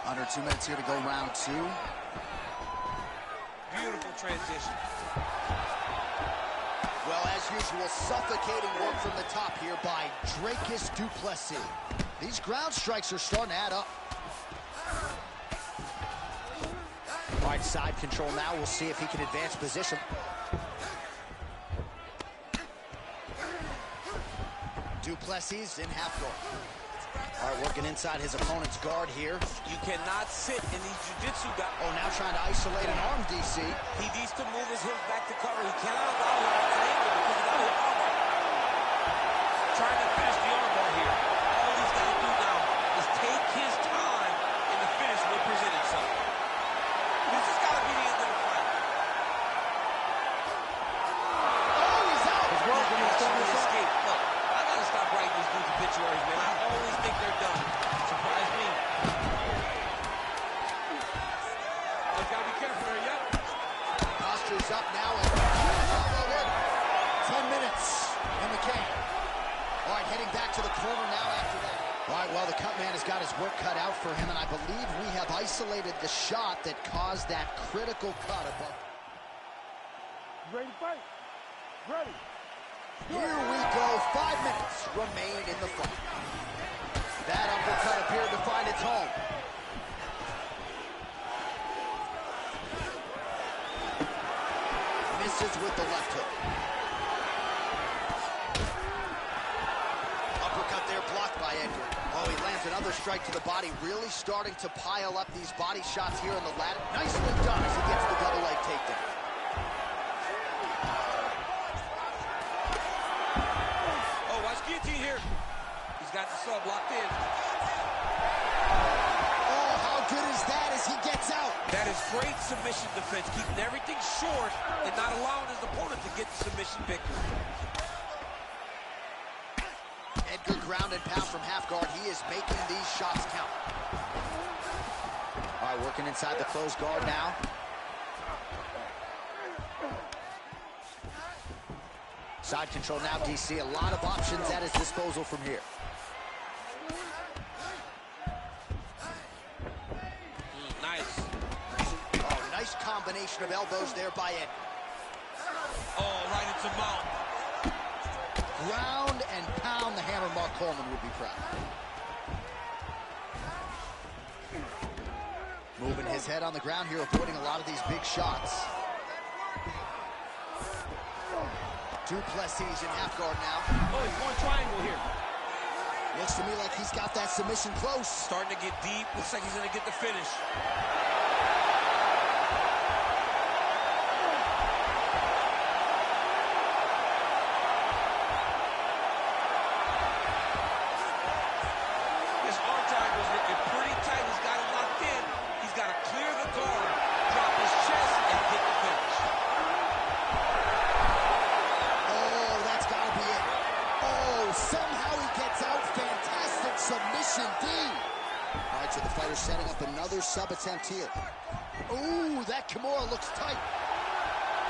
Under 2 minutes here to go round 2. Beautiful transition. Well, as usual, suffocating work from the top here by Dricus Du Plessis. These ground strikes are starting to add up. All right, side control now. We'll see if he can advance position. Du Plessis in half guard. All right, working inside his opponent's guard here. You cannot sit in these jiu-jitsu guys. Oh, now trying to isolate an arm, DC. He needs to move his hips back to cover. He cannot allow him to angle because he got a hip armbar. Trying to finish the armbar here. All he's got to do now is take his time and the finish will present itself. This has got to be the end of the fight. Oh, he's out. It's working. He's starting to Escape. Look, I got to stop writing these dudes obituaries, man. I always think they're done. Surprise me. Look, gotta be careful there, yep. Posture's up now. And 10 minutes in the can. All right, heading back to the corner now after that. All right, well, the cut man has got his work cut out for him, and I believe we have isolated the shot that caused that critical cut above. You ready to fight? Ready. Here we go. 5 minutes remain in the fight. That uppercut appeared to find its home. Misses with the left hook. Uppercut there blocked by Edgar. Oh, he lands another strike to the body, really starting to pile up these body shots here in the ladder. Nicely done as he gets the double leg takedown. Oh, watch guillotine here. He's got the sub locked in. Oh, how good is that as he gets out? That is great submission defense, keeping everything short and not allowing his opponent to get the submission victory. Edgar ground and pound from half guard. He is making these shots count. All right, working inside the closed guard now. Side control now, DC. A lot of options at his disposal from here. Nice. Oh, nice combination of elbows there by Edgar. Oh, right into mount. Ground and pound. The hammer, Mark Coleman would be proud. Moving his head on the ground here, avoiding a lot of these big shots. Duplessis in half guard now. Oh, he's going triangle here. Looks to me like he's got that submission close. Starting to get deep. Looks like he's going to get the finish. His arm triangle is looking pretty tight. He's got it locked in. He's got to clear the guard, drop his chest, and get the finish. Oh, that's got to be it. Oh, somehow he gets out. Fantastic submission D. All right, so the fighter's setting up another sub attempt here. Ooh, that Kimura looks tight.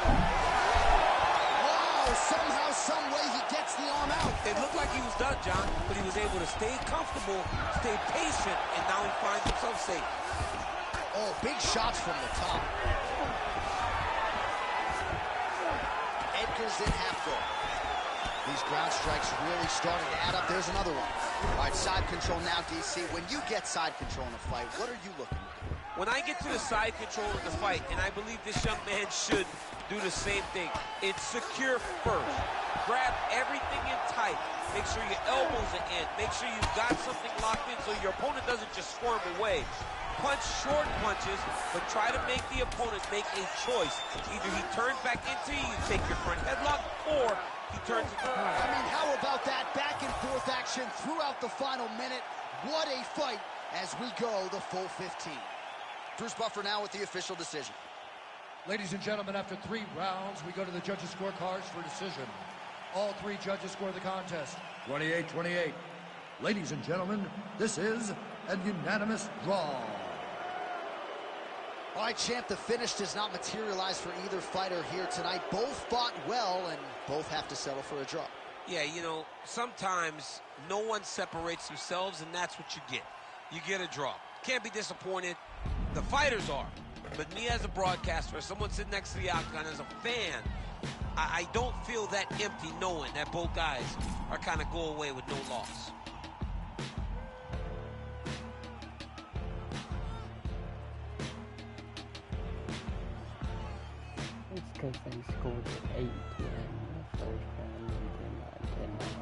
Wow, somehow, some way he gets the arm out. It looked like he was done, John, but he was able to stay comfortable, stay patient, and now he finds himself safe. Oh, big shots from the top. Edgar's in half guard. These ground strikes really starting to add up. There's another one. All right, side control now, DC. When you get side control in a fight, what are you looking for? When I get to the side control of the fight, and I believe this young man should do the same thing, it's secure first. Grab everything in tight. Make sure your elbows are in. Make sure you've got something locked in so your opponent doesn't just squirm away. Punch short punches, but try to make the opponent make a choice. Either he turns back into you, take your front headlock, or he turns it around. I mean, how about that back and forth action throughout the final minute? What a fight as we go the full 15. Bruce Buffer now with the official decision. Ladies and gentlemen, after 3 rounds, we go to the judges' scorecards for decision. All 3 judges score the contest 28-28. Ladies and gentlemen, this is a unanimous draw. All right, champ, the finish does not materialize for either fighter here tonight. Both fought well, and both have to settle for a draw. Yeah, you know, sometimes no one separates themselves, and that's what you get. You get a draw. Can't be disappointed. The fighters are. But me as a broadcaster, as someone sitting next to the octagon, as a fan, I don't feel that empty knowing that both guys are kind of go away with no loss. It's because they scored at 8 in the first round and then 10 out.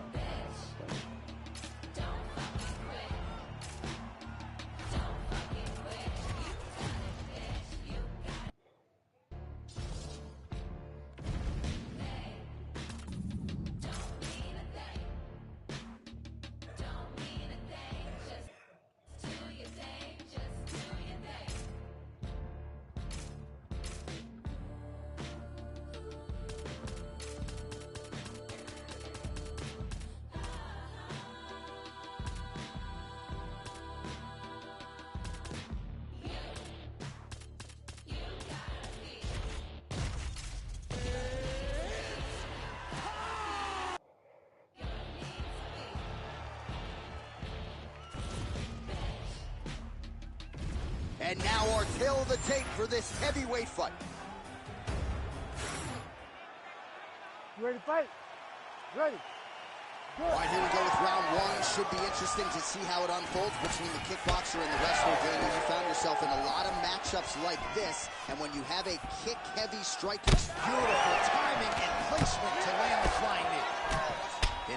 And now our tail of the tape for this heavyweight fight. You ready to fight? Ready. Good. All right, here we go with round 1. Should be interesting to see how it unfolds between the kickboxer and the wrestler. Daniel, you found yourself in a lot of matchups like this, and when you have a kick-heavy striker, beautiful timing and placement to land the flying knee.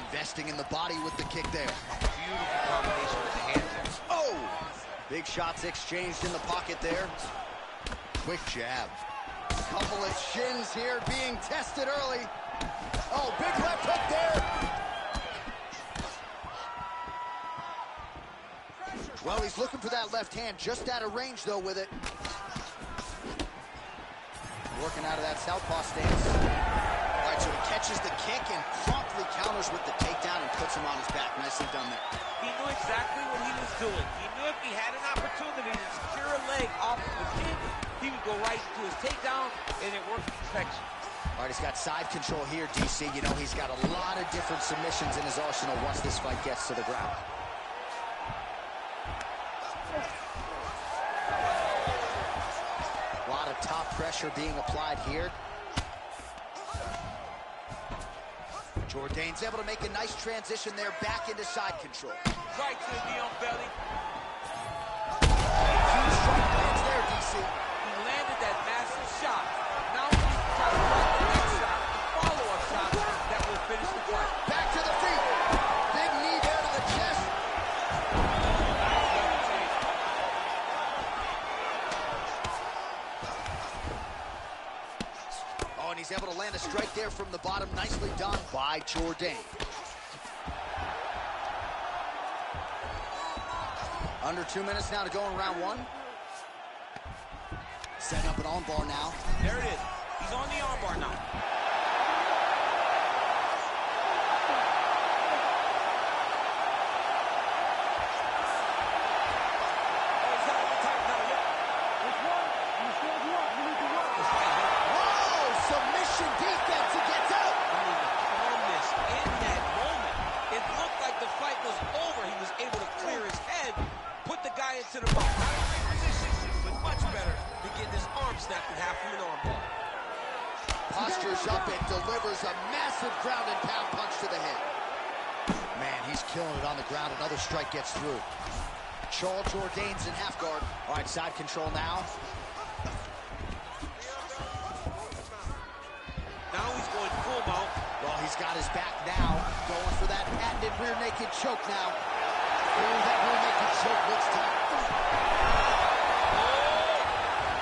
Investing in the body with the kick there. Beautiful combination with the hands there. Oh! Big shots exchanged in the pocket there. Quick jab. Couple of shins here being tested early. Oh, big left hook there. Well, he's looking for that left hand, just out of range, though, with it. Working out of that southpaw stance. All right, so he catches the kick and promptly counters with the takedown and puts him on his back. Nicely done there. He knew exactly what he was doing. He knew if he had an opportunity to secure a leg off of the kick, he would go right to his takedown, and it worked to perfection. All right, he's got side control here, DC. You know, he's got a lot of different submissions in his arsenal once this fight gets to the ground. A lot of top pressure being applied here. Jourdain's able to make a nice transition there back into side control. Right to the knee on belly. Huge strike lands there, DC. He landed that massive shot. Now he needs to try to find the next shot, the follow-up shot that will finish the fight. Back to the feet. Big knee there to the chest. Oh, and he's able to land a strike there from the bottom. Nicely done by Jourdain. Under 2 minutes now to go in round one. Setting up an armbar now. There it is. He's on the armbar now. To the ball. Not in the right position, but much better to get this arm snapped in half from an armbar. Postures up and delivers a massive ground and pound punch to the head. Man, he's killing it on the ground. Another strike gets through. Charles Jourdain's in half guard. All right, side control now. Now he's going full mount. Well, he's got his back now. Going for that patented rear naked choke now. Oh, that rear naked choke looks tough.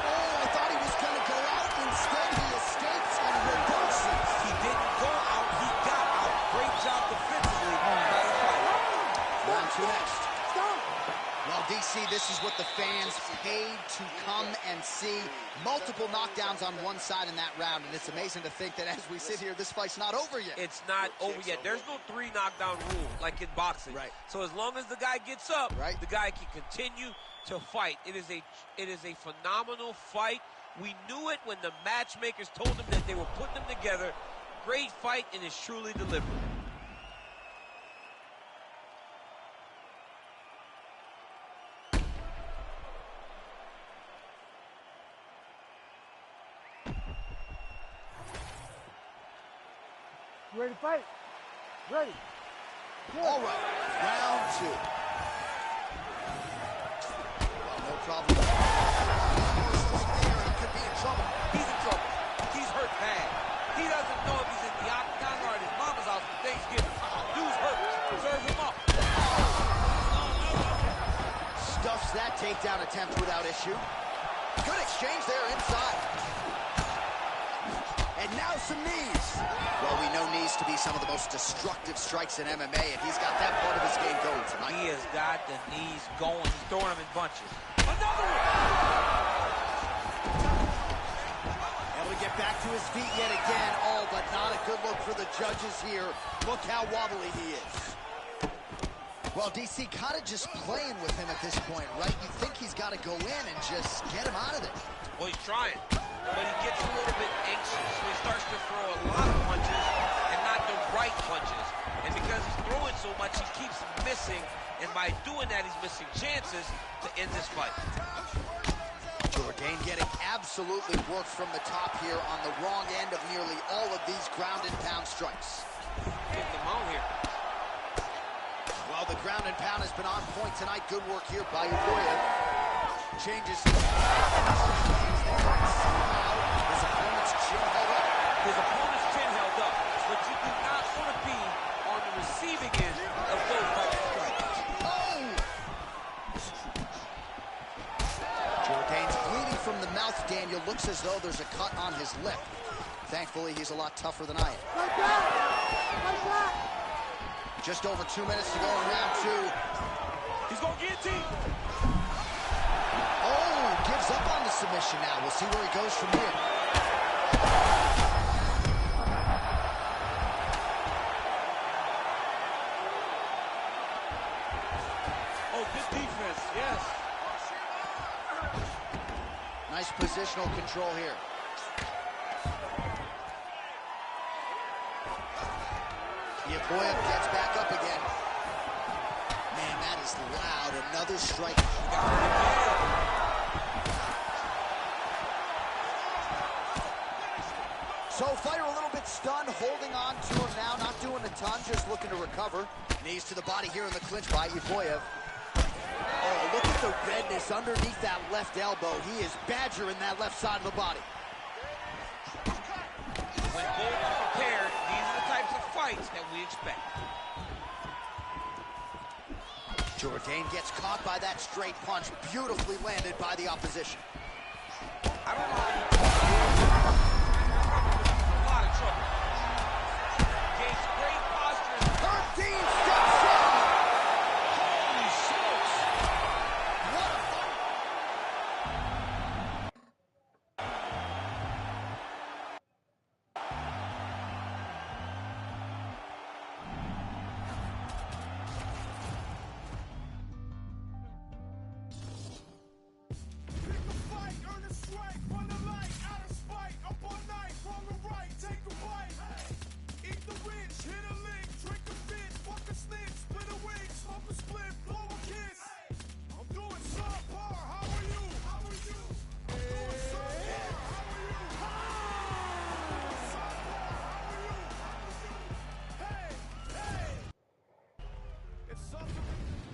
Oh, I thought he was going to go out. Instead, he escapes and reverses. He didn't go out, he got out. Great job defensively by the fighter. Round two next. Well, DC, this is what the fans paid to come and see. Multiple knockdowns on one side in that round, and it's amazing to think that as we sit here, this fight's not over yet. It's not over yet. There's no 3 knockdown rule like in boxing. Right. So as long as the guy gets up, right, the guy can continue to fight. It is a phenomenal fight. We knew it when the matchmakers told them that they were putting them together. Great fight, and it's truly delivered. You ready to fight? Ready. Good. All right, round two. Well, no problem. He could be in trouble. He's in trouble. He's hurt bad. He doesn't know if he's in the octagon or at his mama's house for Thanksgiving. Dude's hurt. Serve him up. Stuffs that takedown attempt without issue. Good exchange there inside. And now some knees. Well, we know knees to be some of the most destructive strikes in MMA, and he's got that part of his game going tonight. He has got the knees going. He's throwing them in bunches. Another one! Able to get back to his feet yet again. Oh, but not a good look for the judges here. Look how wobbly he is. Well, DC kind of just playing with him at this point, right? You think he's got to go in and just get him out of there. Well, he's trying, but he gets a little bit anxious, so he starts to throw a lot of punches and not the right punches. And because he's throwing so much, he keeps missing, and by doing that, he's missing chances to end this fight. Jourdain getting absolutely worked from the top here on the wrong end of nearly all of these ground and pound strikes. Getting them out here. Well, the ground and pound has been on point tonight. Good work here by Udoya. Changes. His opponent's chin held up. His opponent's chin held up, but you do not want to be on the receiving end of those types of strikes. Oh! Jourdain's bleeding from the mouth, Daniel. Looks as though there's a cut on his lip. Thankfully, he's a lot tougher than I am. Like that! Like that! Just over 2 minutes to go in round two. He's going to guillotine. Oh, gives up on the submission now. We'll see where he goes from here. Oh, good defense, yes. Nice positional control here. Udoya gets back up again. Man, that is loud. Another strike. So fighter a little bit stunned, holding on to him now, not doing a ton, just looking to recover. Knees to the body here in the clinch by Yuboyev. Oh, look at the redness underneath that left elbow. He is badgering that left side of the body. When both are prepared, these are the types of fights that we expect. Jourdain gets caught by that straight punch, beautifully landed by the opposition. I don't know. A lot of trouble. Gates great posture. Herb Dean steps in. Holy smokes. What a fight.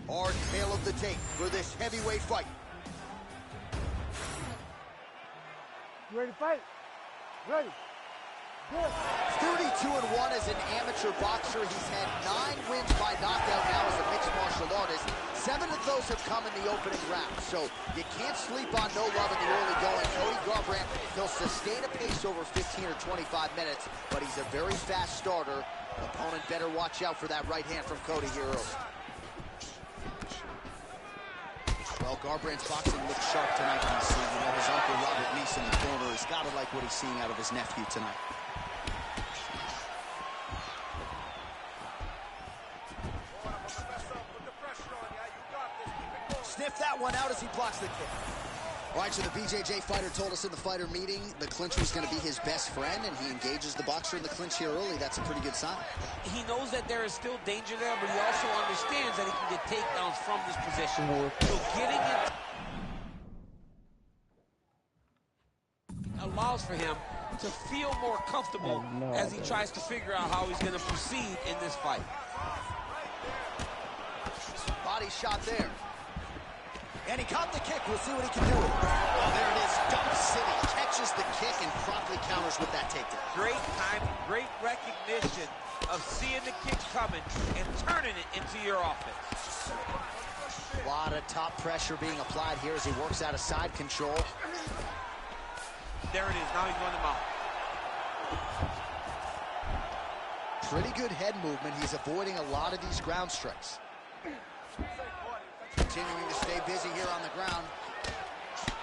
Our tale of the tape for this heavyweight fight. You ready to fight? Ready. Good. 32-1 as an amateur boxer. He's had 9 wins by knockout now as a mixed martial artist. 7 of those have come in the opening round. So you can't sleep on no love in the early going. Cody Garbrandt, he'll sustain a pace over 15 or 25 minutes, but he's a very fast starter. Opponent better watch out for that right hand from Cody here early. Well, Garbrandt's boxing looks sharp tonight, DC. You know, his uncle Robert Neese in the corner has got to like what he's seeing out of his nephew tonight. Sniff that one out as he blocks the kick. All right, so the BJJ fighter told us in the fighter meeting the clinch was going to be his best friend, and he engages the boxer in the clinch here early. That's a pretty good sign. He knows that there is still danger there, but he also understands that he can get takedowns from this position. So getting it allows for him to feel more comfortable as he tries to figure out how he's going to proceed in this fight. Body shot there. And he caught the kick. We'll see what he can do with it. Oh, there it is. Dump City catches the kick and promptly counters with that takedown. Great timing, great recognition of seeing the kick coming and turning it into your offense. A lot of top pressure being applied here as he works out of side control. There it is. Now he's going to mount. Pretty good head movement. He's avoiding a lot of these ground strikes. Continuing to stay busy here on the ground.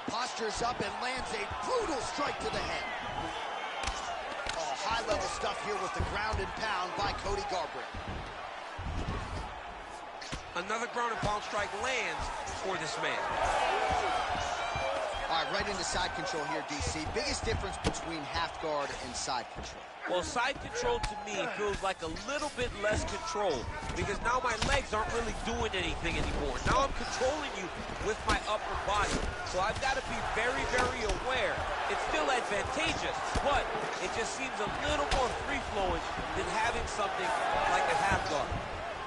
Postures up and lands a brutal strike to the head. Oh, high-level stuff here with the ground and pound by Cody Garbrandt. Another ground and pound strike lands for this man. All right, right into side control here, DC. Biggest difference between half guard and side control. Well, side control to me feels like a little bit less control because now my legs aren't really doing anything anymore. Now I'm controlling you with my upper body. So I've got to be very, very aware. It's still advantageous, but it just seems a little more free-flowing than having something like a half guard.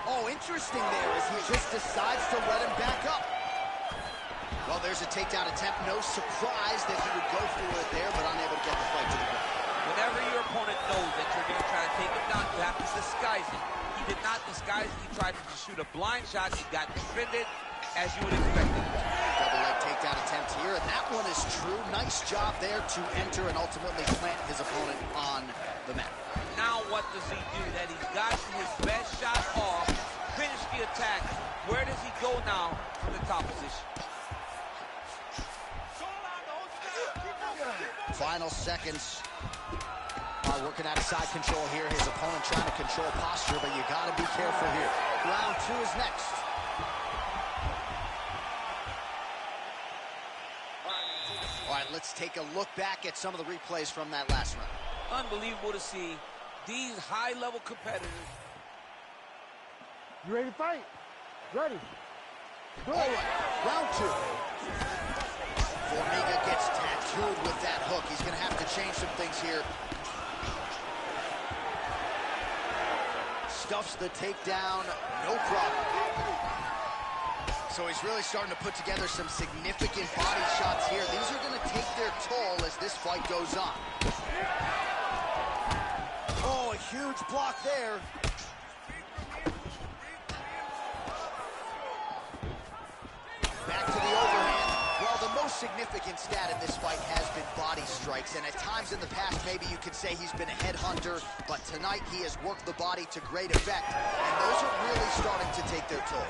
Oh, interesting there as he just decides to let him back up. Well, there's a takedown attempt. No surprise that he would go for it there, but unable to get the fight to the ground. Whenever your opponent knows that you're going to try to take him down, you have to disguise it. He did not disguise it. He tried to just shoot a blind shot. He got defended, as you would expect it. Double leg takedown attempt here, and that one is true. Nice job there to enter and ultimately plant his opponent on the mat. Now what does he do? That he's got his best shot off, finish the attack. Where does he go now from the top position? Final seconds. Working out of side control here. His opponent trying to control posture, but you got to be careful here. Round 2 is next. All right, let's take a look back at some of the replays from that last round. Unbelievable to see these high-level competitors. You ready to fight? Ready. Good. All right, round 2. Formiga gets tattooed with that hook. He's going to have to change some things here. stuffs the takedown, no problem. So he's really starting to put together some significant body shots here. These are going to take their toll as this fight goes on. Oh, a huge block there. Back to the overhand. Well, the most significant stat in this fight has been body strikes, and at times in the past, maybe you could say he's been a headhunter, but tonight he has worked the body to great effect, and those are really starting to take their toll.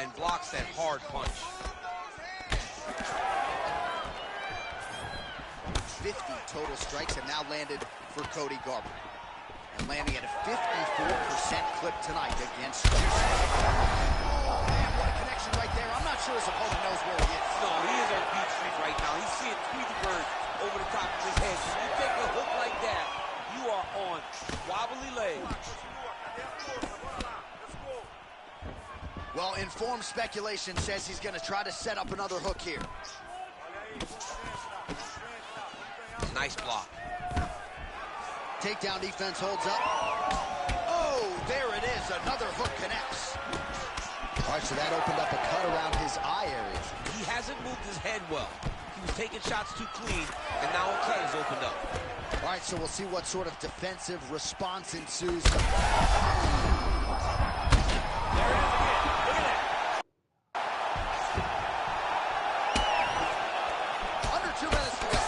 And blocks that hard punch. 50 total strikes have now landed for Cody Garbrandt. And landing at a 54% clip tonight against Usyk. Oh, man, what a connection right there. I'm not sure his opponent knows where he is. No, he is on beat street right now. He's seeing Tweety Bird over the top of his head. When you take a hook like that, you are on wobbly legs. Well, informed speculation says he's going to try to set up another hook here. Nice block. Takedown defense holds up. Oh, there it is. Another hook connects. All right, so that opened up a cut around his eye area. He hasn't moved his head well. He was taking shots too clean, and now a cut has opened up. All right, so we'll see what sort of defensive response ensues. There it is again. Look at that. Under 2 minutes to go.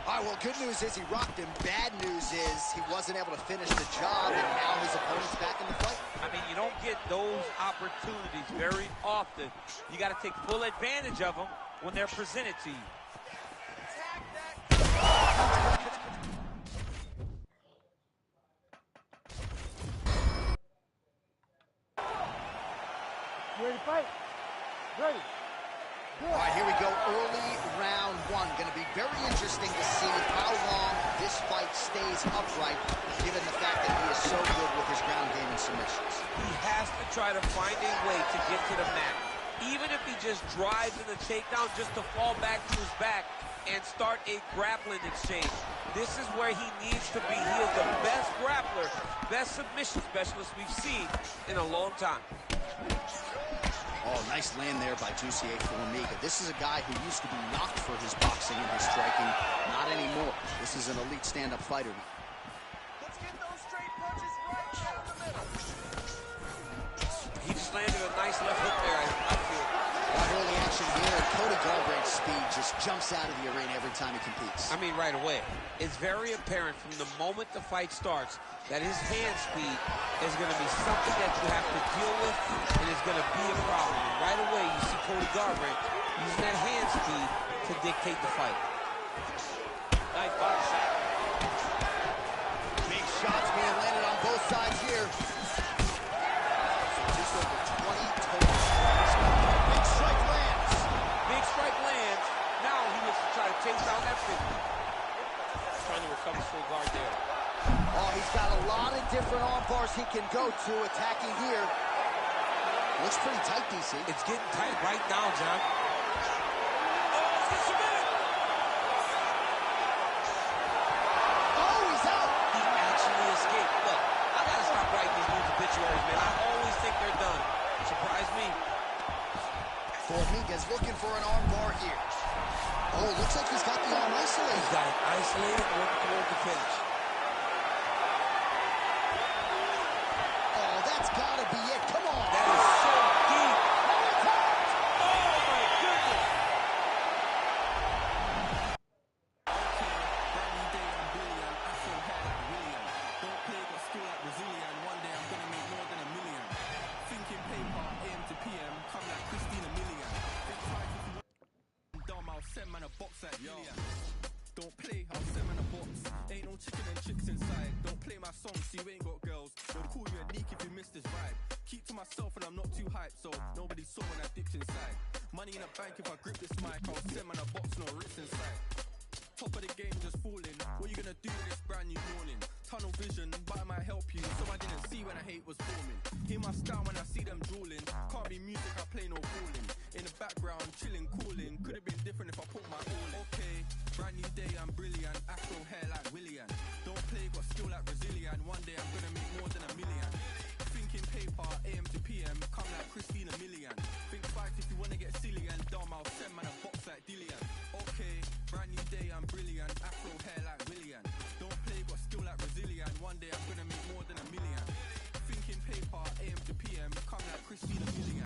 All right, well, good news is he rocked him. Bad news is he wasn't able to finish the job, and now his opponent's back in the fight. I mean, you don't get those opportunities very often. You got to take full advantage of them when they're presented to you. You ready to fight? Ready. All right, here we go. Early round one. Going to be very interesting to see how long this fight stays upright, given the fact that he is so good with his ground game and submissions. He has to try to find a way to get to the mat. Even if he just drives in the takedown, just to fall back to his back and start a grappling exchange. This is where he needs to be. He is the best grappler, best submission specialist we've seen in a long time. Oh, nice land there by Jussier Formiga. This is a guy who used to be knocked for his boxing and his striking. Not anymore. This is an elite stand-up fighter. Let's get those straight punches right down the middle. He just landed a nice left hook there, I feel. Early action here, and Cody Garbrandt's speed just jumps out of the arena every time he competes. I mean, right away. It's very apparent from the moment the fight starts that his hand speed is going to be something that you have to deal with, and it's going to be a problem. And right away, you see Cody Garbrandt using that hand speed to dictate the fight. Nice body shot. Big shots being landed on both sides here. Just over 20 total strikes. Big strike lands. Big strike lands. Now he looks to try to chase down that 50. Trying to recover full guard there. Oh, he's got a lot of different arm bars he can go to, attacking here. Looks pretty tight, DC. It's getting tight right now, John. Oh, he's out. He actually escaped. Look, I got to stop writing these dudes obituaries, man. I always think they're done. Surprise me. Formiga's looking for an arm bar here. Oh, looks like he's got the arm isolated. He's got it isolated, working toward the finish. Oh, that's got to be it. Come on. That is so deep. Oh, my goodness. Don't play, got skill like Brazilian. One day I'm gonna make more than $1 million. Thinking paper, AM to PM, come like Christina Milian. Think twice if you want dumb, I'll send man a box like Million. Don't play, I'll send man a box. Ain't no chicken and chicks inside. Don't play my song, so you ain't got girls. They'll call you a leak if you miss this vibe. Keep to myself and I'm not too hyped, so nobody saw when I dipped inside. Money in a bank if I grip this mic, I'll send man a box, no rips inside. Top of the game just falling. What you gonna do with this brand new morning? Tunnel vision, but I might help you. So I didn't see when I hate was forming. Hear my style when I see them drooling. Can't be music, I play no calling. In the background, chilling, cooling. Could have been different if I put my all in. say I'm brilliant. Afro hair like Willian. Don't play, got skill like Brazilian. One day I'm gonna make more than $1 million. Thinking paper, AM to PM. Come like Christina Milligan.